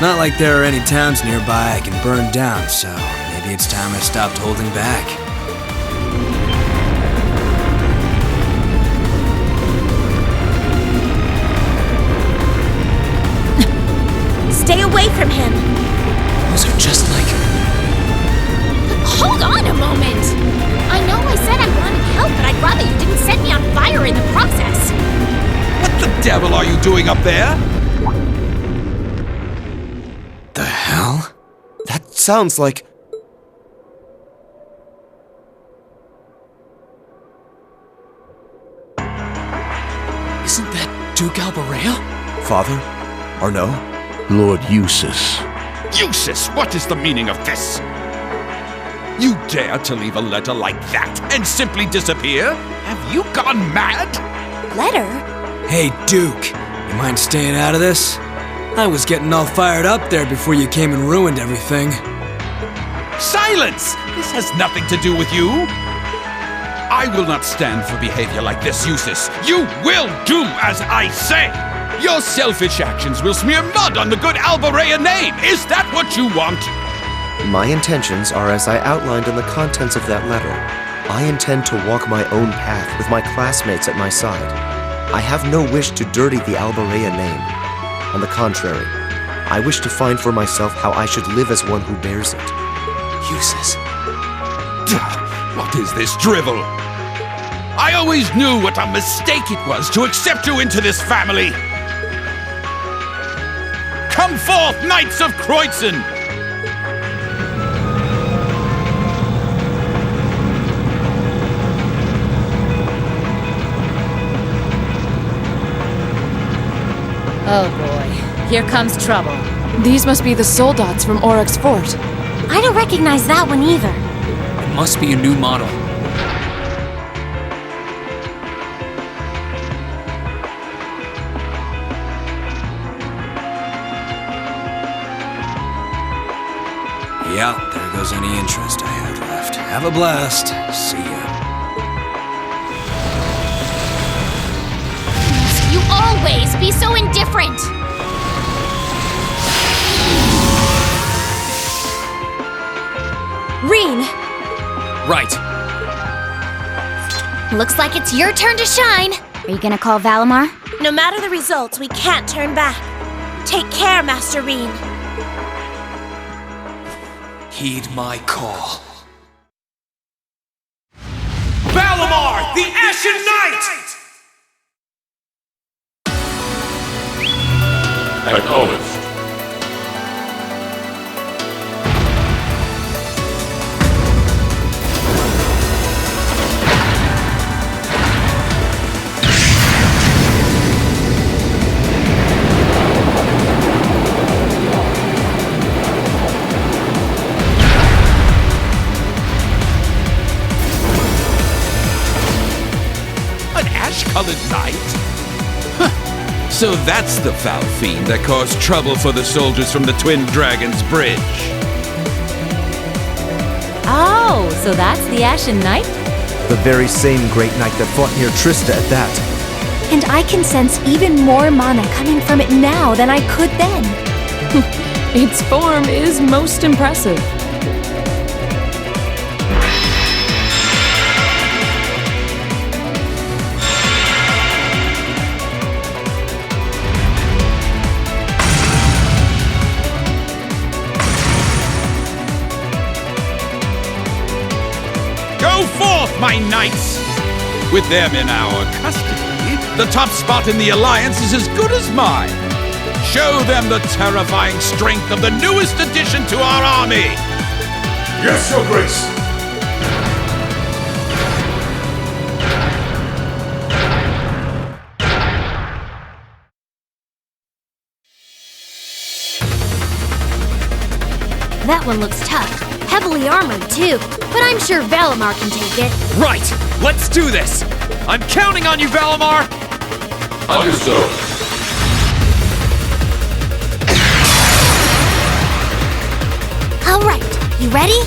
Speaker 3: Not like there are any towns nearby I can burn down, so maybe it's time I stopped holding back.
Speaker 6: Stay away from him.
Speaker 3: Those are just like...
Speaker 14: Hold on a moment! I know I said I wanted help, but I'd rather you didn't set me on fire in the process.
Speaker 12: What the devil are you doing up there?
Speaker 3: The hell?
Speaker 13: That sounds like...
Speaker 3: Isn't that Duke Albareo?
Speaker 13: Father? Arno?
Speaker 8: Lord Eustace.
Speaker 12: Eustace, what is the meaning of this? You dare to leave a letter like that and simply disappear? Have you gone mad?
Speaker 2: Letter?
Speaker 3: Hey, Duke, you mind staying out of this? I was getting all fired up there before you came and ruined everything.
Speaker 12: Silence! This has nothing to do with you. I will not stand for behavior like this, Eustace. You will do as I say. Your selfish actions will smear mud on the good Albareo name. Is that what you want?
Speaker 13: My intentions are as I outlined in the contents of that letter. I intend to walk my own path with my classmates at my side. I have no wish to dirty the Albareo name. On the contrary, I wish to find for myself how I should live as one who bears it.
Speaker 3: Eustace.
Speaker 12: What is this drivel? I always knew what a mistake it was to accept you into this family. Come forth, Knights of Kreutzen!
Speaker 9: Oh boy, here comes trouble.
Speaker 4: These must be the soldats from Oryx Fort.
Speaker 2: I don't recognize that one either.
Speaker 3: It must be a new model. Yeah, there goes any interest I had left. Have a blast. See ya.
Speaker 14: You always be so indifferent!
Speaker 2: Reen!
Speaker 3: Right.
Speaker 14: Looks like it's your turn to shine. Are you gonna call Valimar?
Speaker 6: No matter the results, we can't turn back. Take care, Master Reen.
Speaker 3: Heed my call.
Speaker 8: Valimar, the Ashen Knight!
Speaker 15: Acknowledged.
Speaker 12: Scarlet Knight? Huh. So that's the foul fiend that caused trouble for the soldiers from the Twin Dragons Bridge.
Speaker 15: Oh, so that's the Ashen Knight?
Speaker 13: The very same great knight that fought near Trista at that.
Speaker 2: And I can sense even more mana coming from it now than I could then.
Speaker 4: Its form is most impressive.
Speaker 12: Go forth, my knights! With them in our custody, the top spot in the Alliance is as good as mine. Show them the terrifying strength of the newest addition to our army!
Speaker 8: Yes, Your Grace!
Speaker 14: That one looks tough. Heavily armored, too. But I'm sure Valimar can take it.
Speaker 7: Right! Let's do this! I'm counting on you, Valimar!
Speaker 10: Understood.
Speaker 14: All right, you ready?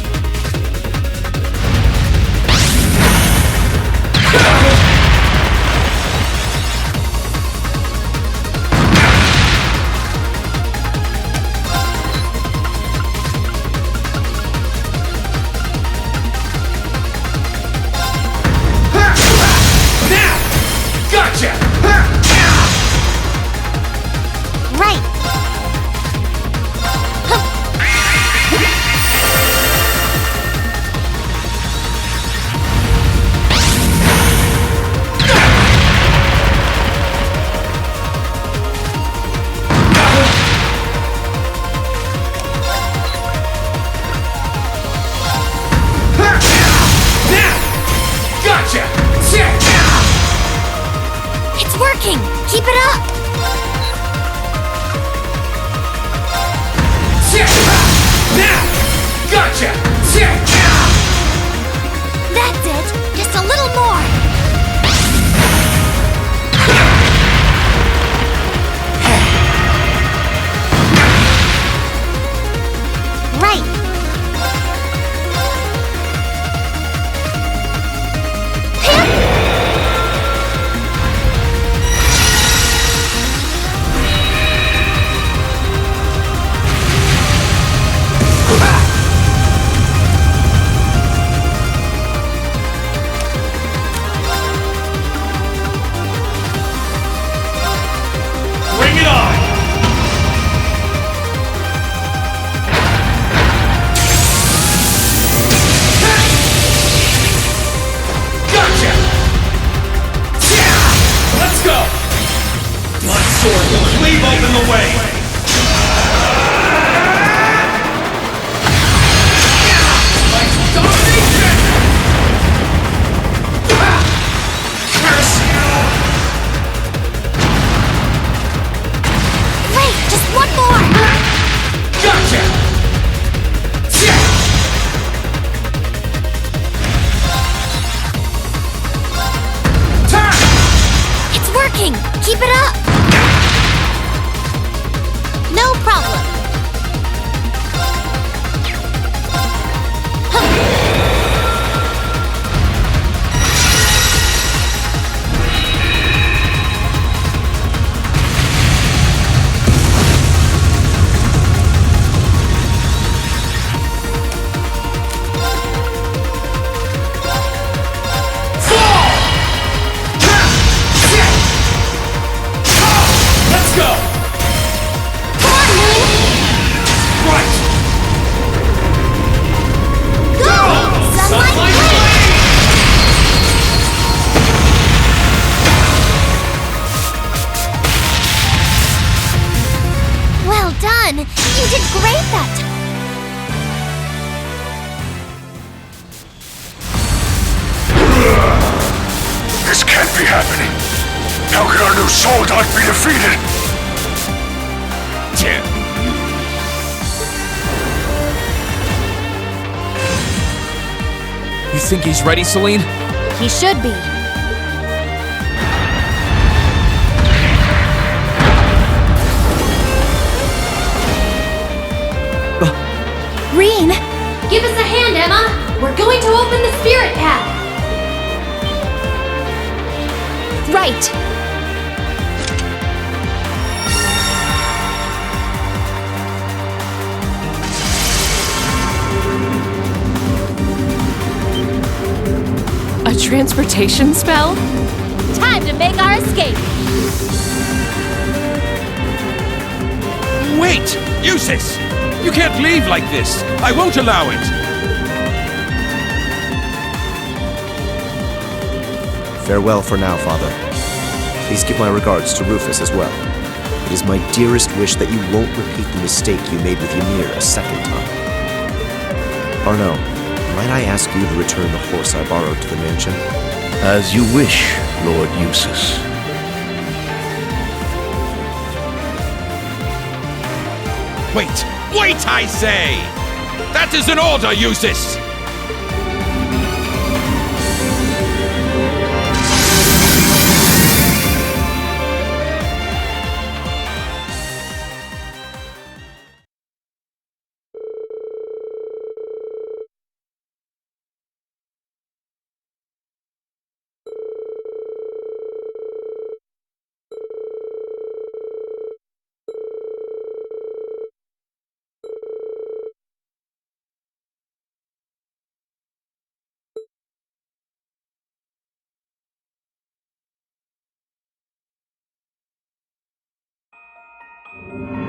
Speaker 14: Keep it up!
Speaker 3: Gotcha!
Speaker 14: That's it! Just a little more! Right!
Speaker 3: Cleave open the way! Like domination! Curse you!
Speaker 14: Great! Just one more!
Speaker 3: Gotcha! Turn!
Speaker 14: It's working! Keep it up! No problem.
Speaker 3: Let's go!
Speaker 14: Well done! You did great that time!
Speaker 8: This can't be happening! How can our new soldat be defeated?
Speaker 3: You think he's ready, Celine?
Speaker 14: He should be.
Speaker 2: right.
Speaker 4: A transportation spell?
Speaker 15: Time to make our escape.
Speaker 16: Wait! Eustace! You can't leave like this! I won't allow it!
Speaker 13: Farewell for now, Father. Please give my regards to Rufus as well. It is my dearest wish that you won't repeat the mistake you made with Ymir a second time. Arno, might I ask you to return the horse I borrowed to the mansion?
Speaker 8: As you wish, Lord Eustace.
Speaker 16: Wait! Wait, I say! That is an order, Eustace!
Speaker 17: You